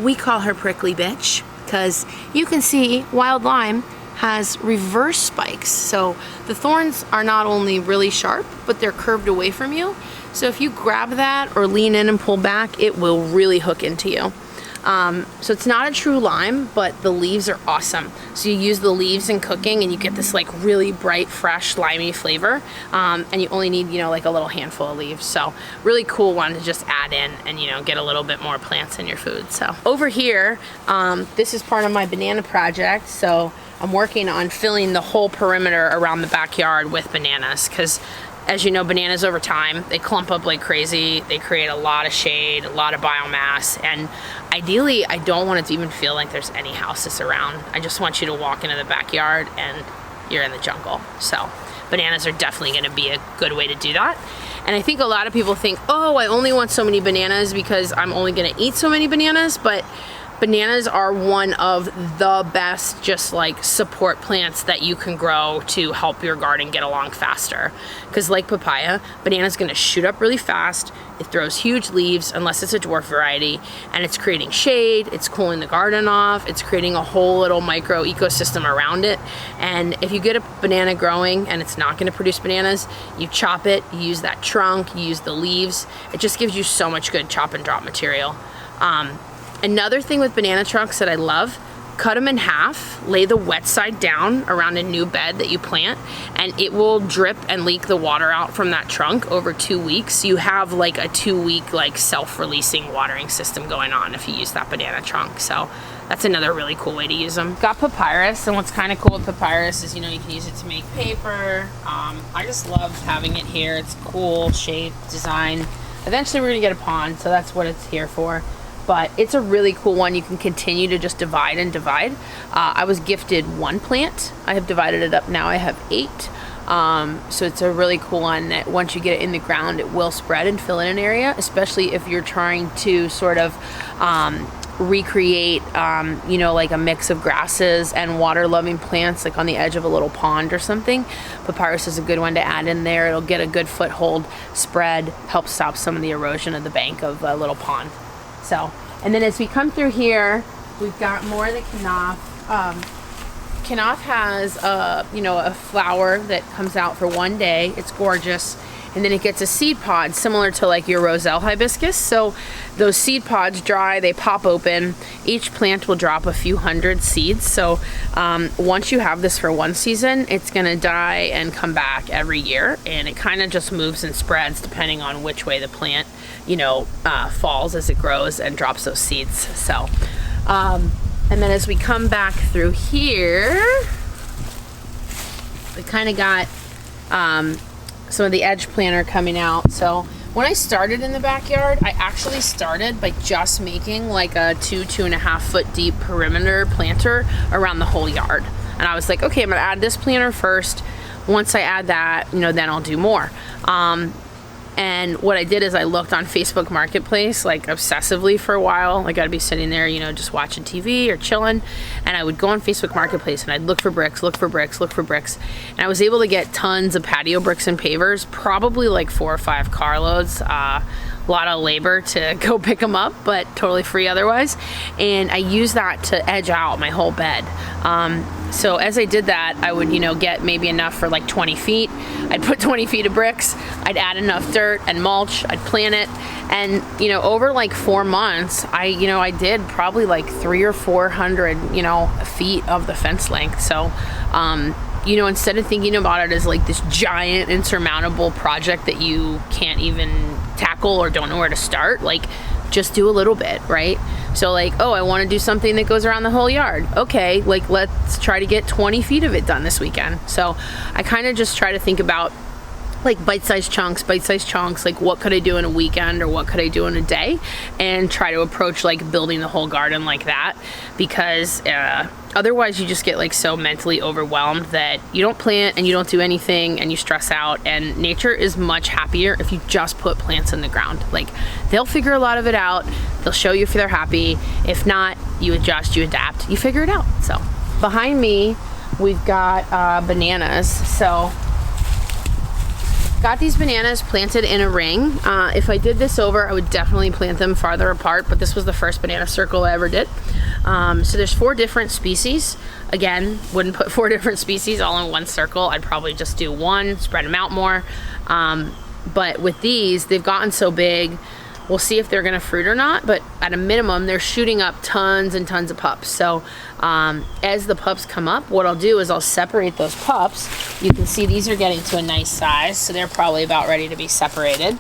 We call her Prickly Bitch because you can see wild lime has reverse spikes. So the thorns are not only really sharp, but they're curved away from you. So if you grab that or lean in and pull back, it will really hook into you. So it's not a true lime, but the leaves are awesome. So you use the leaves in cooking and you get this like really bright, fresh, limey flavor. And you only need, you know, like a little handful of leaves. So really cool one to just add in and, you know, get a little bit more plants in your food. So over here, this is part of my banana project. So I'm working on filling the whole perimeter around the backyard with bananas, because as you know, bananas over time, they clump up like crazy. They create a lot of shade, a lot of biomass, and ideally, I don't want it to even feel like there's any houses around. I just want you to walk into the backyard and you're in the jungle. So bananas are definitely gonna be a good way to do that. And I think a lot of people think, oh, I only want so many bananas because I'm only gonna eat so many bananas, but bananas are one of the best just like support plants that you can grow to help your garden get along faster. Because like papaya, banana's gonna shoot up really fast. It throws huge leaves unless it's a dwarf variety, and it's creating shade, it's cooling the garden off, it's creating a whole little micro ecosystem around it. And if you get a banana growing and it's not gonna produce bananas, you chop it, you use that trunk, you use the leaves. It just gives you so much good chop and drop material. Another thing with banana trunks that I love, cut them in half, lay the wet side down around a new bed that you plant, and it will drip and leak the water out from that trunk over 2 weeks. You have like a 2-week like self-releasing watering system going on if you use that banana trunk. So that's another really cool way to use them. Got papyrus, and what's kind of cool with papyrus is, you know, you can use it to make paper. I just love having it here. It's cool shape, design. Eventually we're gonna get a pond, so that's what it's here for. But it's a really cool one. You can continue to just divide and divide. I was gifted 1 plant. I have divided it up now. I have 8. So it's a really cool one that once you get it in the ground, it will spread and fill in an area, especially if you're trying to sort of recreate, you know, like a mix of grasses and water-loving plants, like on the edge of a little pond or something. Papyrus is a good one to add in there. It'll get a good foothold, spread, help stop some of the erosion of the bank of a little pond. So, and then as we come through here, we've got more of the Knopf. Knopf has you know, a flower that comes out for 1 day. It's gorgeous. And then it gets a seed pod similar to like your Roselle hibiscus. So those seed pods dry, they pop open. Each plant will drop a few hundred seeds. So once you have this for 1 season, it's gonna die and come back every year. And it kind of just moves and spreads depending on which way the plant, you know, falls as it grows and drops those seeds. So, and then as we come back through here, we kind of got some of the edge planter coming out. So when I started in the backyard, I actually started by just making like a 2.5 foot deep perimeter planter around the whole yard. And I was like, okay, I'm gonna add this planter first. once I add that, you know, then I'll do more. And what I did is I looked on Facebook Marketplace like obsessively for a while. Like I'd be sitting there, you know, just watching TV or chilling, and I would go on Facebook Marketplace and I'd look for bricks. And I was able to get tons of patio bricks and pavers, probably like 4 or 5 carloads. A lot of labor to go pick them up, but totally free otherwise. And I used that to edge out my whole bed. So as I did that, I would, you know, get maybe enough for like 20 feet. I'd put 20 feet of bricks. I'd add enough dirt and mulch. I'd plant it. And, you know, over like 4 months, I did probably like 300 or 400, you know, feet of the fence length. So, you know, instead of thinking about it as like this giant insurmountable project that you can't even tackle or don't know where to start, like just do a little bit, right? So like, oh, I want to do something that goes around the whole yard. Okay, like let's try to get 20 feet of it done this weekend. So I kind of just try to think about like bite-sized chunks, like what could I do in a weekend or what could I do in a day, and try to approach like building the whole garden like that, because otherwise you just get like so mentally overwhelmed that you don't plant and you don't do anything and you stress out. And nature is much happier if you just put plants in the ground. Like they'll figure a lot of it out. They'll show you if they're happy. If not, you adjust, you adapt, you figure it out. So behind me, we've got bananas. So got these bananas planted in a ring. If I did this over, I would definitely plant them farther apart, but this was the first banana circle I ever did. So there's 4 different species. Again, wouldn't put 4 different species all in one circle. I'd probably just do one, spread them out more. But with these, they've gotten so big, we'll see if they're gonna fruit or not, but at a minimum, they're shooting up tons and tons of pups. So as the pups come up, what I'll do is I'll separate those pups. You can see these are getting to a nice size, so they're probably about ready to be separated.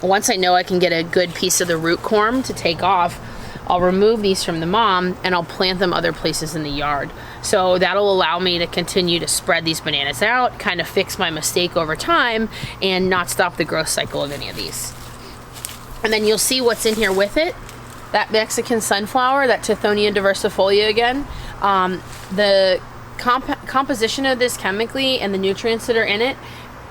Once I know I can get a good piece of the root corm to take off, I'll remove these from the mom and I'll plant them other places in the yard. So that'll allow me to continue to spread these bananas out, kind of fix my mistake over time, and not stop the growth cycle of any of these. And then you'll see what's in here with it. That Mexican sunflower, that Tithonia Diversifolia again. The composition of this chemically and the nutrients that are in it,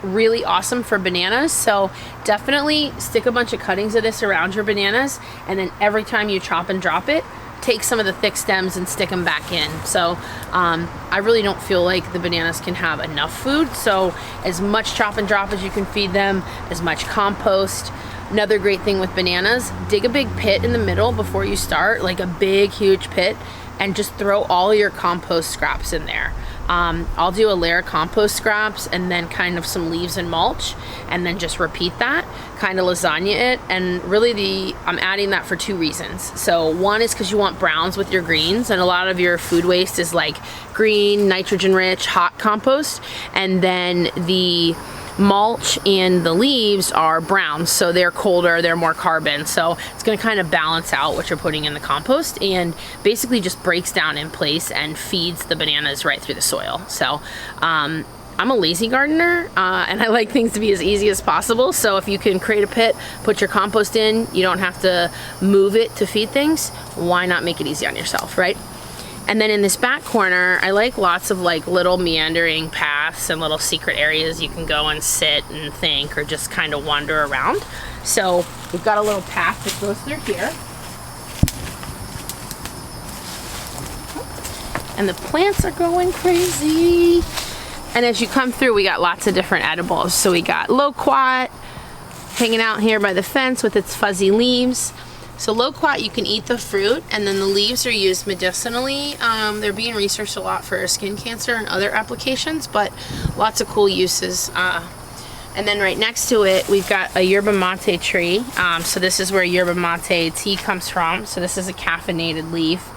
really awesome for bananas. So definitely stick a bunch of cuttings of this around your bananas, and then every time you chop and drop it, take some of the thick stems and stick them back in. So I really don't feel like the bananas can have enough food. So as much chop and drop as you can feed them, as much compost. Another great thing with bananas, dig a big pit in the middle before you start, like a big, huge pit, and just throw all your compost scraps in there. I'll do a layer of compost scraps and then kind of some leaves and mulch, and then just repeat that, kind of lasagna it. And really I'm adding that for 2 reasons. So one is because you want browns with your greens, and a lot of your food waste is like green, nitrogen rich, hot compost, and then the mulch and the leaves are brown, so they're colder, they're more carbon, so it's going to kind of balance out what you're putting in the compost, and basically just breaks down in place and feeds the bananas right through the soil. So I'm a lazy gardener, and I like things to be as easy as possible. So if you can create a pit, put your compost in, you don't have to move it to feed things, why not make it easy on yourself, right? And then in this back corner, I like lots of like little meandering paths and little secret areas you can go and sit and think, or just kind of wander around. So we've got a little path that goes through here. And the plants are going crazy. And as you come through, we got lots of different edibles. So we got Loquat hanging out here by the fence with its fuzzy leaves. So Loquat, you can eat the fruit, and then the leaves are used medicinally. They're being researched a lot for skin cancer and other applications, but lots of cool uses. And then right next to it, we've got a yerba mate tree. So this is where yerba mate tea comes from. So this is a caffeinated leaf.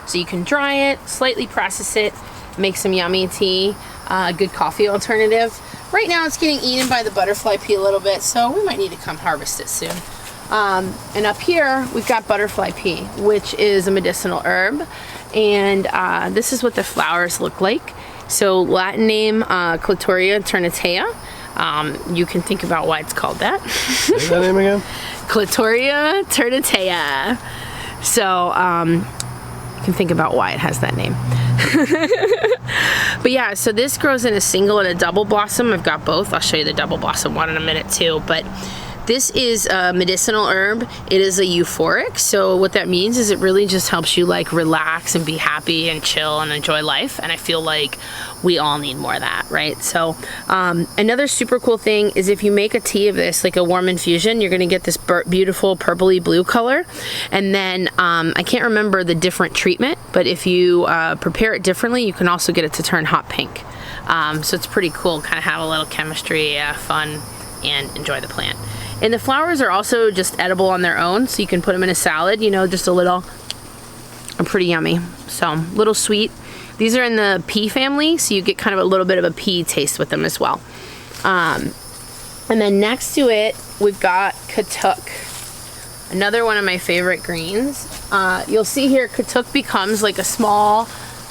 So you can dry it, slightly process it, make some yummy tea, a good coffee alternative. Right now it's getting eaten by the butterfly pea a little bit, so we might need to come harvest it soon. And up here, we've got butterfly pea, which is a medicinal herb. And this is what the flowers look like. So Latin name, Clitoria ternatea. You can think about why it's called that. Say that name again? Clitoria ternatea. So You can think about why it has that name. But yeah, so this grows in a single and a double blossom. I've got both. I'll show you the double blossom one in a minute too. But this is a medicinal herb. It is a euphoric. So what that means is it really just helps you like relax and be happy and chill and enjoy life. And I feel like we all need more of that, right? So another super cool thing is if you make a tea of this, like a warm infusion, you're gonna get this beautiful purpley blue color. And then I can't remember the different treatment, but if you prepare it differently, you can also get it to turn hot pink. So it's pretty cool, kind of have a little chemistry, fun, and enjoy the plant. And the flowers are also just edible on their own, so you can put them in a salad, you know, just a little, pretty yummy. So, little sweet. These are in the pea family, so you get kind of a little bit of a pea taste with them as well. And then next to it, we've got Katuk, another one of my favorite greens. You'll see here, Katuk becomes like a small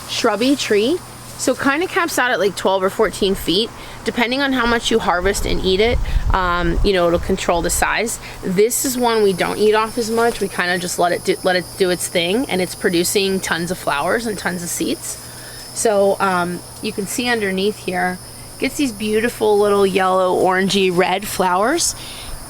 shrubby tree. So kind of caps out at like 12 or 14 feet. Depending on how much you harvest and eat it, you know, it'll control the size. This is one we don't eat off as much. We kind of just let it do its thing, and it's producing tons of flowers and tons of seeds. So you can see underneath here, gets these beautiful little yellow, orangey, red flowers.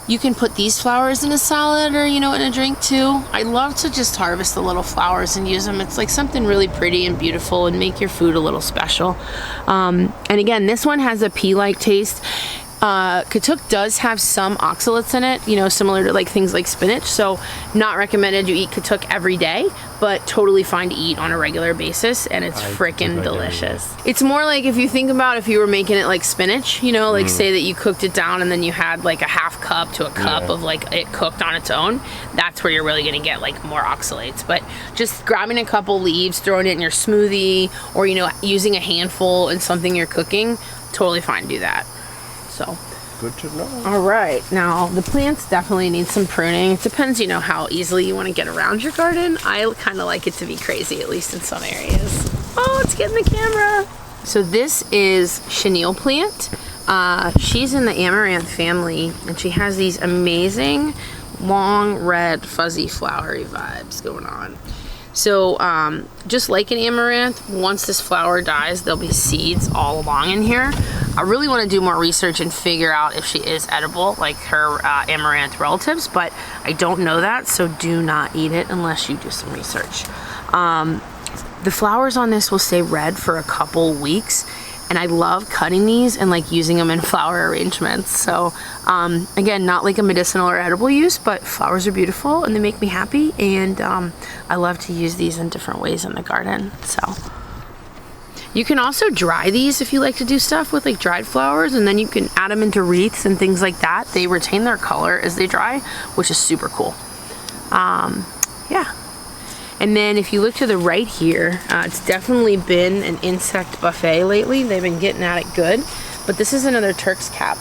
You can put these flowers in a salad or, you know, in a drink too. I love to just harvest the little flowers and use them. It's like something really pretty and beautiful and make your food a little special. And again, this one has a pea-like taste. Katuk does have some oxalates in it, you know, similar to like things like spinach. So not recommended you eat Katuk every day, but totally fine to eat on a regular basis, and it's freaking delicious. It's more like if you think about if you were making it like spinach, you know, like say that you cooked it down and then you had like a half cup to a cup of like it cooked on its own. That's where you're really gonna get like more oxalates. But just grabbing a couple leaves, throwing it in your smoothie, or you know, using a handful in something you're cooking, totally fine to do that. So good to know. All right, now the plants definitely need some pruning. It depends, you know, how easily you want to get around your garden. I kind of like it to be crazy, at least in some areas. Oh, it's getting the camera. So this is Chenille Plant. She's in the amaranth family, and she has these amazing long red fuzzy flowery vibes going on. So just like an amaranth, once this flower dies, there'll be seeds all along in here. I really want to do more research and figure out if she is edible like her amaranth relatives, but I don't know that, so do not eat it unless you do some research. The flowers on this will stay red for a couple weeks, and I love cutting these and like using them in flower arrangements. So again, not like a medicinal or edible use, but flowers are beautiful and they make me happy, and I love to use these in different ways in the garden. So you can also dry these if you like to do stuff with like dried flowers, and then you can add them into wreaths and things like that. They retain their color as they dry, which is super cool. Yeah. And then if you look to the right here, it's definitely been an insect buffet lately. They've been getting at it good. But this is another Turk's cap.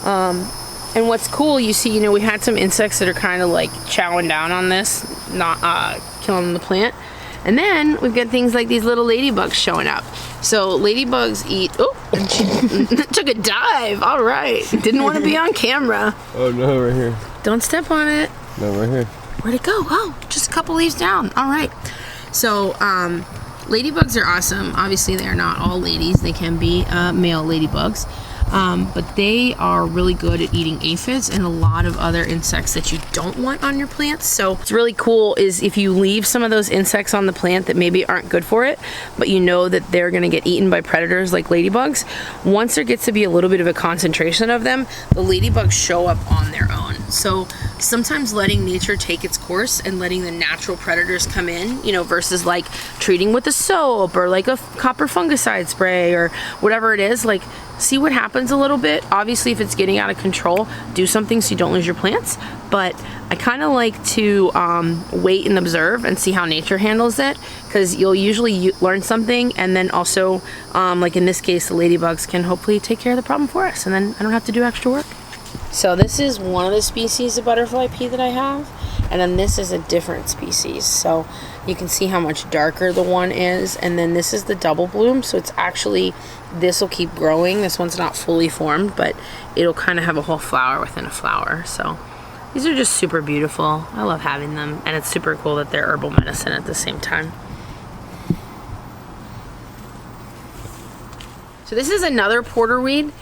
And what's cool, you see, you know, we had some insects that are kind of like chowing down on this, not killing the plant. And then we've got things like these little ladybugs showing up. So ladybugs eat, oh, and she took a dive. All right. Didn't want to be on camera. Oh no, right here. Don't step on it. No, right here. Where'd it go? Oh, just a couple leaves down. All right. So, ladybugs are awesome. Obviously, they are not all ladies. They can be male ladybugs. But they are really good at eating aphids and a lot of other insects that you don't want on your plants. So what's really cool is if you leave some of those insects on the plant that maybe aren't good for it, but you know that they're going to get eaten by predators like ladybugs, once there gets to be a little bit of a concentration of them, the ladybugs show up on their own. So sometimes letting nature take its course and letting the natural predators come in, you know, versus like treating with a soap or like a copper fungicide spray or whatever it is, like see what happens a little bit. Obviously, if it's getting out of control, do something so you don't lose your plants. But I kind of like to wait and observe and see how nature handles it, because you'll usually learn something, and then also, like in this case, the ladybugs can hopefully take care of the problem for us, and then I don't have to do extra work. So this is one of the species of butterfly pea that I have, and then this is a different species. So you can see how much darker the one is, and then this is the double bloom. So it's actually, this will keep growing. This one's not fully formed, but it'll kind of have a whole flower within a flower. So these are just super beautiful. I love having them, and it's super cool that they're herbal medicine at the same time. So this is another porterweed.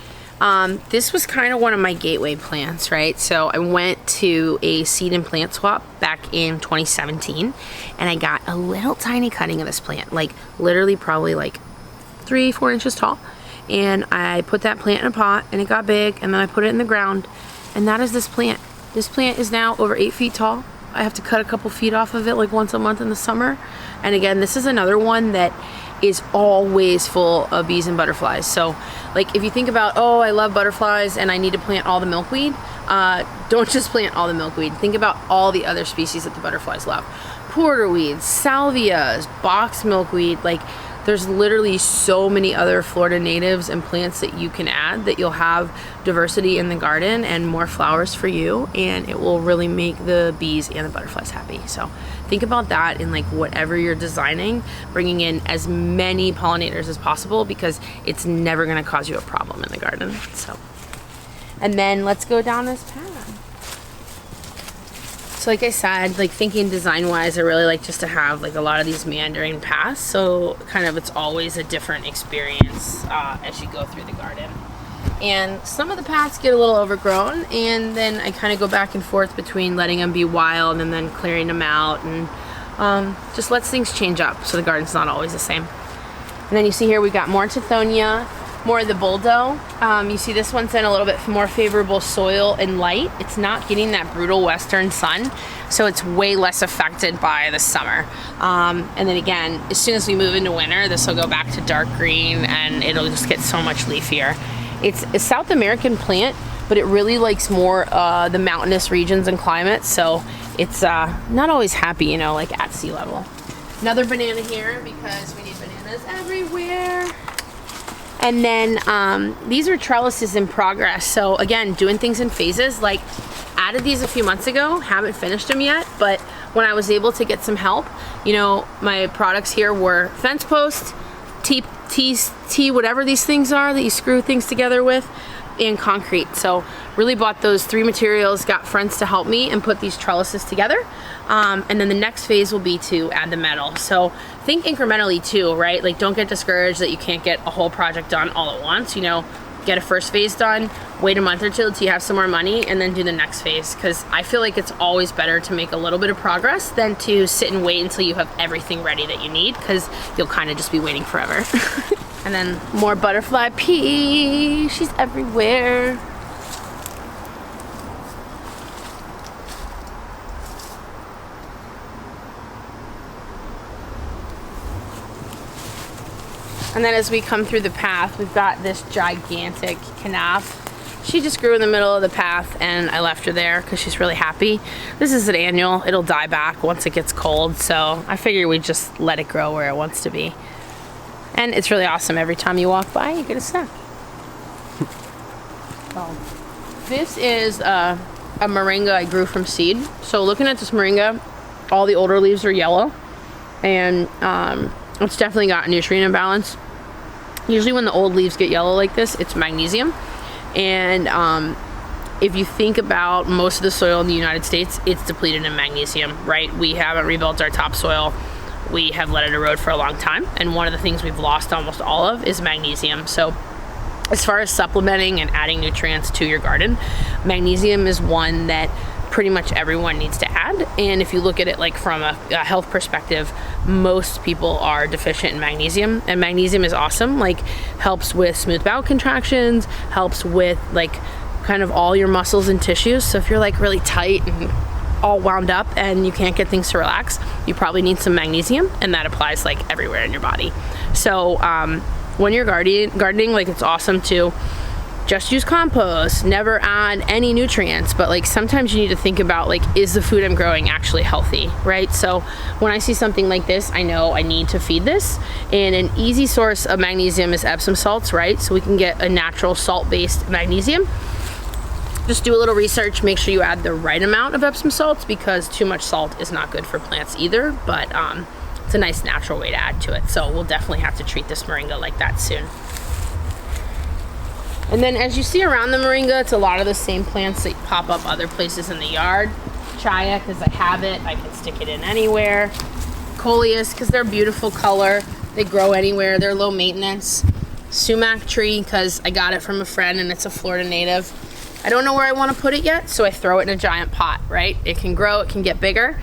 This was kind of one of my gateway plants, right? So I went to a seed and plant swap back in 2017, and I got a little tiny cutting of this plant, like literally probably like 3-4 inches tall. And I put that plant in a pot, and it got big, and then I put it in the ground, and that is this plant. This plant is now over 8 feet tall. I have to cut a couple feet off of it like once a month in the summer. And again, this is another one that is always full of bees and butterflies. So like if you think about, oh, I love butterflies and I need to plant all the milkweed, don't just plant all the milkweed. Think about all the other species that the butterflies love. Porterweeds, salvias, box milkweed, like there's literally so many other Florida natives and plants that you can add that you'll have diversity in the garden and more flowers for you, and it will really make the bees and the butterflies happy. So think about that in like whatever you're designing, bringing in as many pollinators as possible, because it's never gonna cause you a problem in the garden. So, and then let's go down this path. So like I said, like thinking design wise, I really like just to have like a lot of these meandering paths. So kind of it's always a different experience as you go through the garden. And some of the paths get a little overgrown, and then I kind of go back and forth between letting them be wild and then clearing them out, and just lets things change up so the garden's not always the same. And then you see here we got more Tithonia, more of the Boldo. You see this one's in a little bit more favorable soil and light. It's not getting that brutal western sun, so it's way less affected by the summer. And then again, as soon as we move into winter, this will go back to dark green and it'll just get so much leafier. It's a South American plant, but it really likes more the mountainous regions and climates, so it's not always happy, you know, like at sea level. Another banana here because we need bananas everywhere. And then these are trellises in progress. So again, doing things in phases. Like added these a few months ago, haven't finished them yet, but when I was able to get some help, you know, my products here were fence posts, T, whatever these things are that you screw things together with, and concrete. So really bought those 3 materials, got friends to help me and put these trellises together. And then the next phase will be to add the metal. So think incrementally too, right? Like don't get discouraged that you can't get a whole project done all at once. You know, get a first phase done, wait a month or two till you have some more money, and then do the next phase. Because I feel like it's always better to make a little bit of progress than to sit and wait until you have everything ready that you need, because you'll kind of just be waiting forever. And then more butterfly pea. She's everywhere. And then as we come through the path, we've got this gigantic canaf. She just grew in the middle of the path and I left her there because she's really happy. This is an annual. It'll die back once it gets cold, so I figure we just let it grow where it wants to be. And it's really awesome. Every time you walk by, you get a snack. This is a moringa I grew from seed. So looking at this moringa, all the older leaves are yellow, and it's definitely got a nutrient imbalance. Usually when the old leaves get yellow like this, it's magnesium. And if you think about most of the soil in the United States, it's depleted in magnesium, right? We haven't rebuilt our topsoil. We have let it erode for a long time. And one of the things we've lost almost all of is magnesium. So as far as supplementing and adding nutrients to your garden, magnesium is one that pretty much everyone needs to add. And if you look at it like from a health perspective, most people are deficient in magnesium, and magnesium is awesome. Like helps with smooth bowel contractions, helps with like kind of all your muscles and tissues. So if you're like really tight and all wound up and you can't get things to relax, you probably need some magnesium, and that applies like everywhere in your body. So when you're gardening, like it's awesome to just use compost, never add any nutrients, but like sometimes you need to think about like, is the food I'm growing actually healthy, right? So when I see something like this, I know I need to feed this, and an easy source of magnesium is Epsom salts, right? So we can get a natural salt-based magnesium. Just do a little research, make sure you add the right amount of Epsom salts, because too much salt is not good for plants either, but it's a nice natural way to add to it. So we'll definitely have to treat this moringa like that soon. And then as you see around the moringa, it's a lot of the same plants that pop up other places in the yard. Chaya, because I have it, I can stick it in anywhere. Coleus, because they're a beautiful color. They grow anywhere, they're low maintenance. sumac tree because I got it from a friend and it's a Florida native. I don't know where I want to put it yet, so I throw it in a giant pot, right? It can grow, it can get bigger,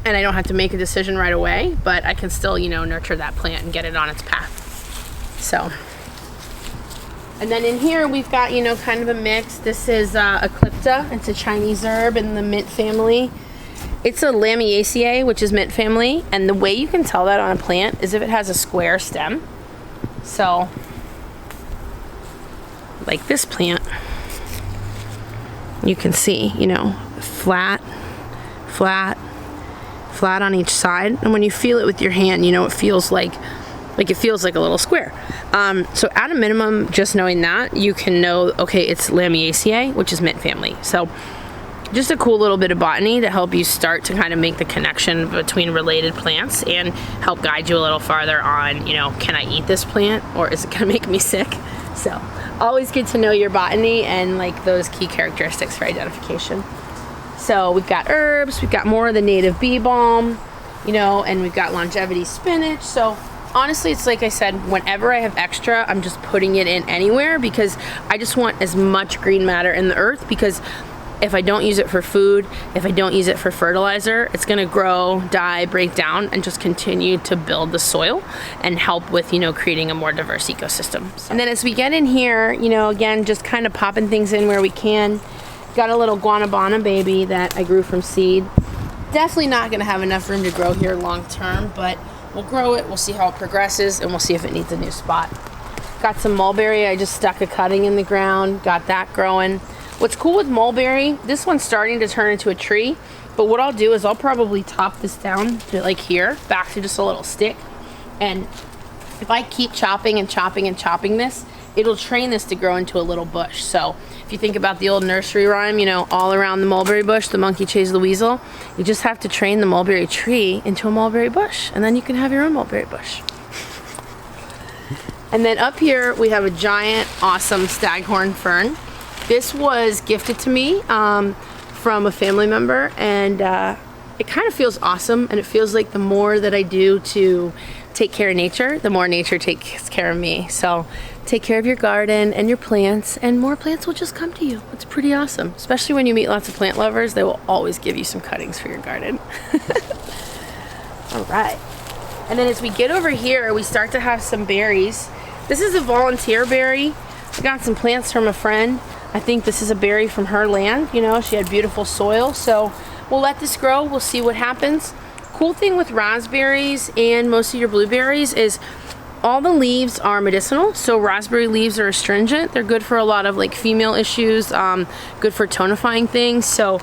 and I don't have to make a decision right away, but I can still, you know, nurture that plant and get it on its path. So, and then in here we've got, you know, kind of a mix. This is Eclipta. It's a Chinese herb in the mint family. It's a Lamiaceae, which is mint family, and the way you can tell that on a plant is if it has a square stem. So, like this plant, you can see, you know, flat, flat, flat on each side. And when you feel it with your hand, you know, it feels like it feels like a little square. So at a minimum, just knowing that, you can know, okay, it's Lamiaceae, which is mint family. So just a cool little bit of botany to help you start to kind of make the connection between related plants and help guide you a little farther on, you know, can I eat this plant or is it gonna make me sick? So always good to know your botany and like those key characteristics for identification. So we've got herbs, we've got more of the native bee balm, you know, and we've got longevity spinach. So honestly, it's like I said, whenever I have extra, I'm just putting it in anywhere because I just want as much green matter in the earth, because if I don't use it for food, if I don't use it for fertilizer, it's gonna grow, die, break down, and just continue to build the soil and help with, you know, creating a more diverse ecosystem. And then as we get in here, you know, again, just kind of popping things in where we can. Got a little guanabana baby that I grew from seed. Definitely not gonna have enough room to grow here long term, but we'll grow it, we'll see how it progresses, and we'll see if it needs a new spot. Got some mulberry, I just stuck a cutting in the ground, got that growing. What's cool with mulberry, this one's starting to turn into a tree, but what I'll do is I'll probably top this down to like here, back to just a little stick. And if I keep chopping and chopping and chopping this, it'll train this to grow into a little bush. So if you think about the old nursery rhyme, you know, all around the mulberry bush, the monkey chased the weasel, you just have to train the mulberry tree into a mulberry bush, and then you can have your own mulberry bush. And then up here, we have a giant, awesome Staghorn Fern. This was gifted to me from a family member, and it kind of feels awesome, and it feels like the more that I do to take care of nature, the more nature takes care of me. So take care of your garden and your plants, and more plants will just come to you. It's pretty awesome, especially when you meet lots of plant lovers. They will always give you some cuttings for your garden. All right. And then as we get over here, we start to have some berries. This is a volunteer berry. I got some plants from a friend. I think this is a berry from her land. You know, she had beautiful soil. So we'll let this grow. We'll see what happens. Cool thing with raspberries and most of your blueberries is all the leaves are medicinal. So raspberry leaves are astringent. They're good for a lot of like female issues, good for tonifying things. So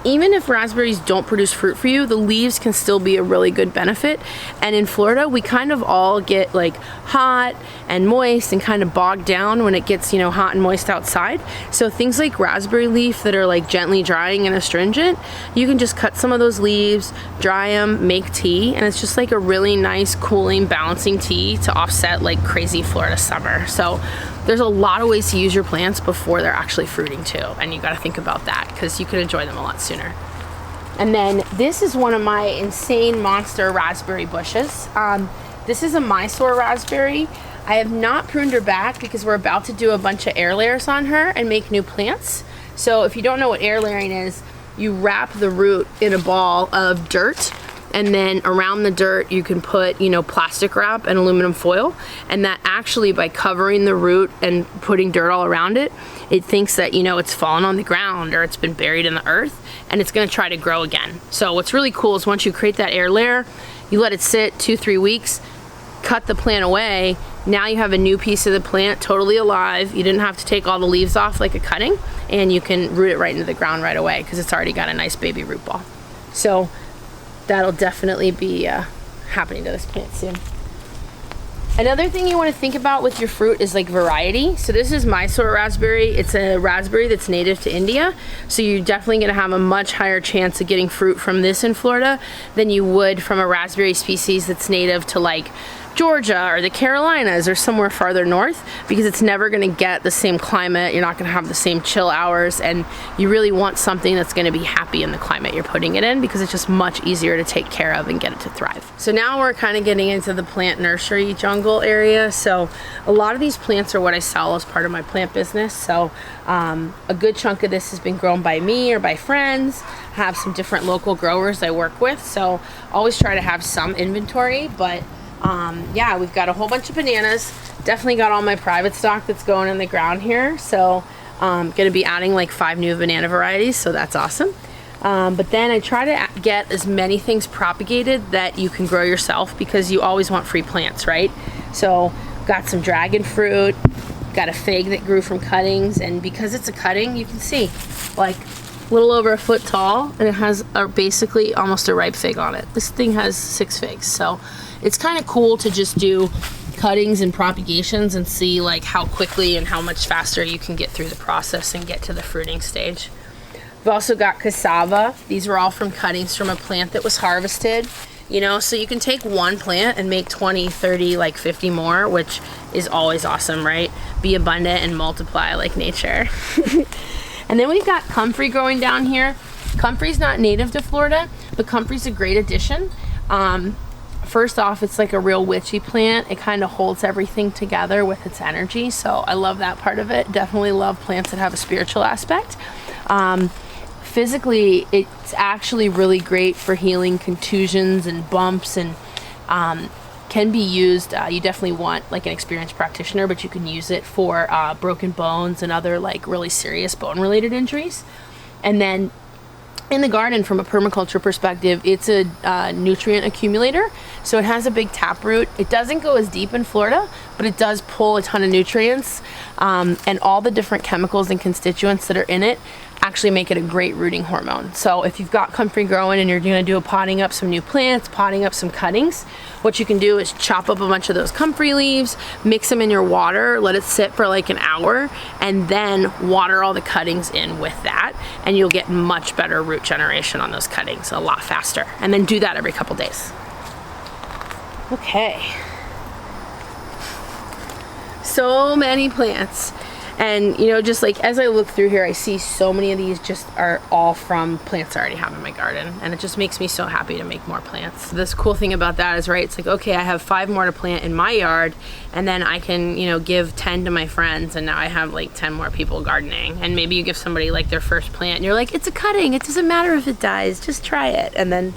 even if raspberries don't produce fruit for you, the leaves can still be a really good benefit. And in Florida, we kind of all get like hot and moist and kind of bogged down when it gets, you know, hot and moist outside. So things like raspberry leaf that are like gently drying and astringent, you can just cut some of those leaves, dry them, make tea, and it's just like a really nice, cooling, balancing tea to offset like crazy Florida summer. So there's a lot of ways to use your plants before they're actually fruiting too, and you got to think about that because you can enjoy them a lot sooner. And then this is one of my insane monster raspberry bushes. This is a Mysore Raspberry. I have not pruned her back because we're about to do a bunch of air layers on her and make new plants. So if you don't know what air layering is, you wrap the root in a ball of dirt, and then around the dirt you can put, you know, plastic wrap and aluminum foil, and that actually, by covering the root and putting dirt all around it, it thinks that, you know, it's fallen on the ground or it's been buried in the earth, and it's going to try to grow again. So what's really cool is once you create that air layer, you let it sit 2-3 weeks, cut the plant away, now you have a new piece of the plant totally alive. You didn't have to take all the leaves off like a cutting, and you can root it right into the ground right away because it's already got a nice baby root ball. So that'll definitely be happening to this plant soon. Another thing you want to think about with your fruit is like variety. So this is Mysore Raspberry. It's a raspberry that's native to India. So you're definitely going to have a much higher chance of getting fruit from this in Florida than you would from a raspberry species that's native to like Georgia or the Carolinas or somewhere farther north, because it's never going to get the same climate. You're not going to have the same chill hours, and you really want something that's going to be happy in the climate you're putting it in, because it's just much easier to take care of and get it to thrive. So now we're kind of getting into the plant nursery jungle area. So a lot of these plants are what I sell as part of my plant business. So a good chunk of this has been grown by me or by friends. I have some different local growers I work with, so always try to have some inventory. But yeah, we've got a whole bunch of bananas. Definitely got all my private stock that's going in the ground here. So gonna be adding like 5 new banana varieties, so that's awesome. But then I try to get as many things propagated that you can grow yourself, because you always want free plants, right? So got some dragon fruit, got a fig that grew from cuttings, and because it's a cutting, you can see like a little over a foot tall, and it has basically almost a ripe fig on it. This thing has 6 figs, so it's kind of cool to just do cuttings and propagations and see like how quickly and how much faster you can get through the process and get to the fruiting stage. We've also got cassava. These are all from cuttings from a plant that was harvested, you know, so you can take one plant and make 20, 30, like 50 more, which is always awesome, right? Be abundant and multiply like nature. And then we've got comfrey growing down here. Comfrey's not native to Florida, but comfrey's a great addition. First off, it's like a real witchy plant. It kind of holds everything together with its energy, so I love that part of it. Definitely love plants that have a spiritual aspect. Physically, it's actually really great for healing contusions and bumps, and can be used, you definitely want like an experienced practitioner, but you can use it for broken bones and other like really serious bone related injuries. And then in the garden, from a permaculture perspective, it's a nutrient accumulator. So it has a big taproot. It doesn't go as deep in Florida, but it does pull a ton of nutrients, and all the different chemicals and constituents that are in it actually make it a great rooting hormone. So if you've got comfrey growing and you're gonna do a potting up some new plants, potting up some cuttings, what you can do is chop up a bunch of those comfrey leaves, mix them in your water, let it sit for like an hour, and then water all the cuttings in with that, and you'll get much better root generation on those cuttings a lot faster. And then do that every couple days. Okay. So many plants. And you know, just like as I look through here, I see so many of these just are all from plants I already have in my garden, and it just makes me so happy to make more plants. This cool thing about that is, right, it's like, okay, I have 5 more to plant in my yard, and then I can, you know, give 10 to my friends, and now I have like 10 more people gardening. And maybe you give somebody like their first plant and you're like, it's a cutting, it doesn't matter if it dies, just try it. And then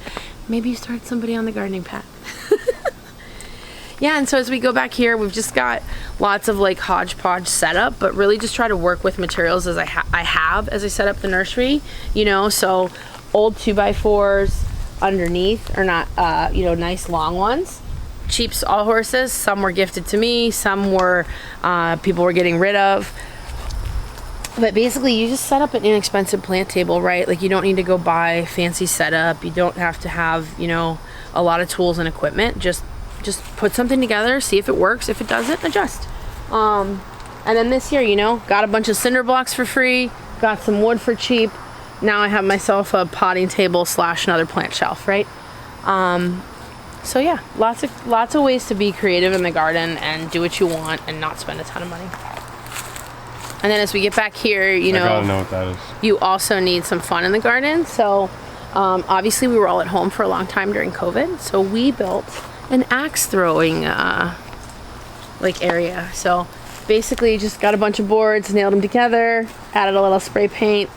maybe you start somebody on the gardening path. Yeah, and so as we go back here, we've just got lots of like hodgepodge setup, but really just try to work with materials as I have as I set up the nursery, you know, so old 2x4s underneath are not, you know, nice long ones. Cheap sawhorses, some were gifted to me, some were people were getting rid of. But basically, you just set up an inexpensive plant table, right? Like, you don't need to go buy fancy setup. You don't have to have, you know, a lot of tools and equipment. Just put something together, see if it works. If it doesn't, adjust. And then this year, you know, got a bunch of cinder blocks for free, got some wood for cheap. Now I have myself a potting table / another plant shelf, right? So yeah, lots of ways to be creative in the garden and do what you want and not spend a ton of money. And then as we get back here, you know, I gotta know what that is. You also need some fun in the garden. So obviously we were all at home for a long time during COVID, so we built an axe throwing like area. So basically just got a bunch of boards, nailed them together, added a little spray paint.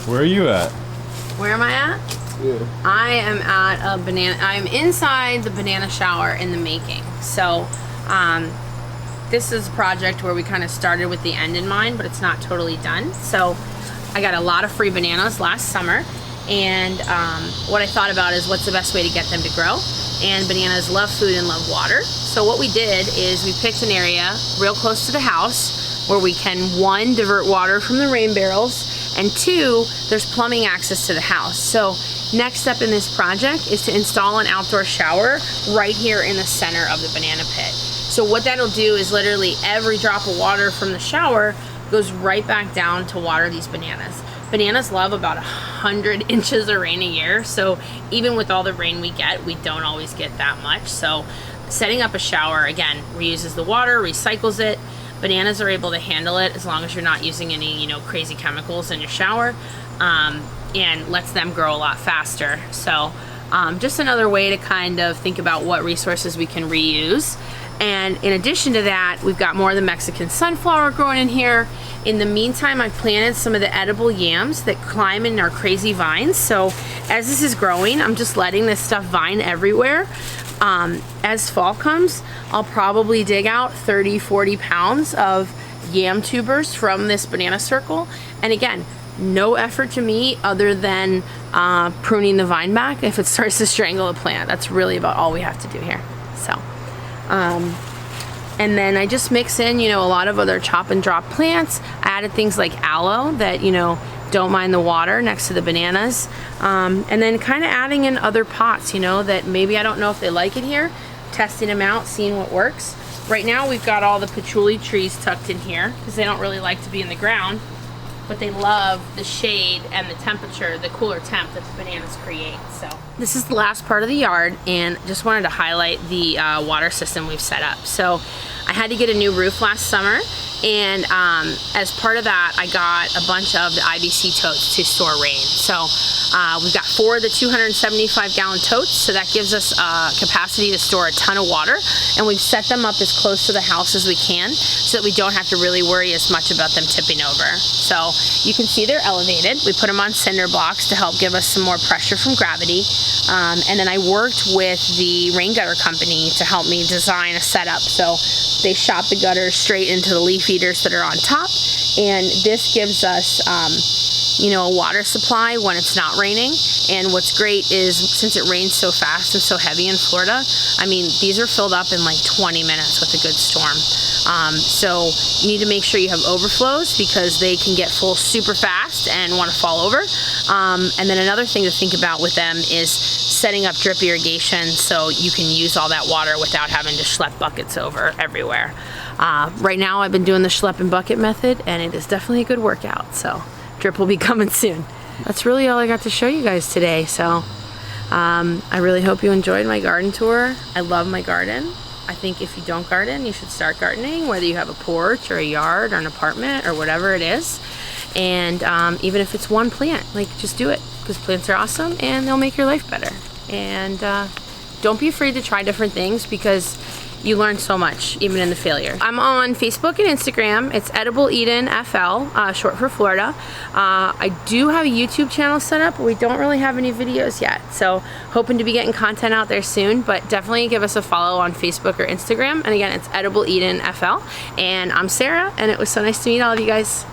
Where are you at? Where am I at? Yeah. I am at a banana, I'm inside the banana shower in the making. So this is a project where we kind of started with the end in mind, but it's not totally done. So I got a lot of free bananas last summer, and what I thought about is what's the best way to get them to grow. And bananas love food and love water. So what we did is we picked an area real close to the house where we can, 1, divert water from the rain barrels, and 2, there's plumbing access to the house. So next step in this project is to install an outdoor shower right here in the center of the banana pit. So what that'll do is literally every drop of water from the shower goes right back down to water these bananas. Bananas love about 100 inches of rain a year, so even with all the rain we get, we don't always get that much. So setting up a shower, again, reuses the water, recycles it. Bananas are able to handle it as long as you're not using any, you know, crazy chemicals in your shower, and lets them grow a lot faster. So just another way to kind of think about what resources we can reuse. And in addition to that, we've got more of the Mexican sunflower growing in here. In the meantime, I've planted some of the edible yams that climb in our crazy vines. So as this is growing, I'm just letting this stuff vine everywhere. As fall comes, I'll probably dig out 30-40 pounds of yam tubers from this banana circle. And again, no effort to me other than pruning the vine back if it starts to strangle a plant. That's really about all we have to do here. So and then I just mix in, you know, a lot of other chop and drop plants. I added things like aloe that, you know, don't mind the water next to the bananas. And then kind of adding in other pots, you know, that maybe I don't know if they like it here. Testing them out, seeing what works. Right now we've got all the patchouli trees tucked in here because they don't really like to be in the ground, but they love the shade and the temperature, the cooler temp that the bananas create. So this is the last part of the yard, and just wanted to highlight the water system we've set up. So I had to get a new roof last summer, and as part of that, I got a bunch of the IBC totes to store rain. So we've got 4 of the 275-gallon totes, so that gives us capacity to store a ton of water, and we've set them up as close to the house as we can so that we don't have to really worry as much about them tipping over. So you can see they're elevated. We put them on cinder blocks to help give us some more pressure from gravity, and then I worked with the rain gutter company to help me design a setup. So they shot the gutters straight into the leaf feeders that are on top, and this gives us you know, a water supply when it's not raining. And what's great is since it rains so fast and so heavy in Florida, I mean, these are filled up in like 20 minutes with a good storm. So you need to make sure you have overflows because they can get full super fast and want to fall over. And then another thing to think about with them is setting up drip irrigation so you can use all that water without having to schlep buckets over everywhere. Right now I've been doing the schlep and bucket method, and it is definitely a good workout. So drip will be coming soon. That's really all I got to show you guys today. So I really hope you enjoyed my garden tour. I love my garden. I think if you don't garden, you should start gardening, whether you have a porch or a yard or an apartment or whatever it is. And even if it's one plant, like, just do it, because plants are awesome and they'll make your life better. And don't be afraid to try different things, because you learn so much, even in the failure. I'm on Facebook and Instagram. It's Edible Eden FL, short for Florida. I do have a YouTube channel set up, but we don't really have any videos yet. So hoping to be getting content out there soon, but definitely give us a follow on Facebook or Instagram. And again, it's Edible Eden FL. And I'm Sarah, and it was so nice to meet all of you guys.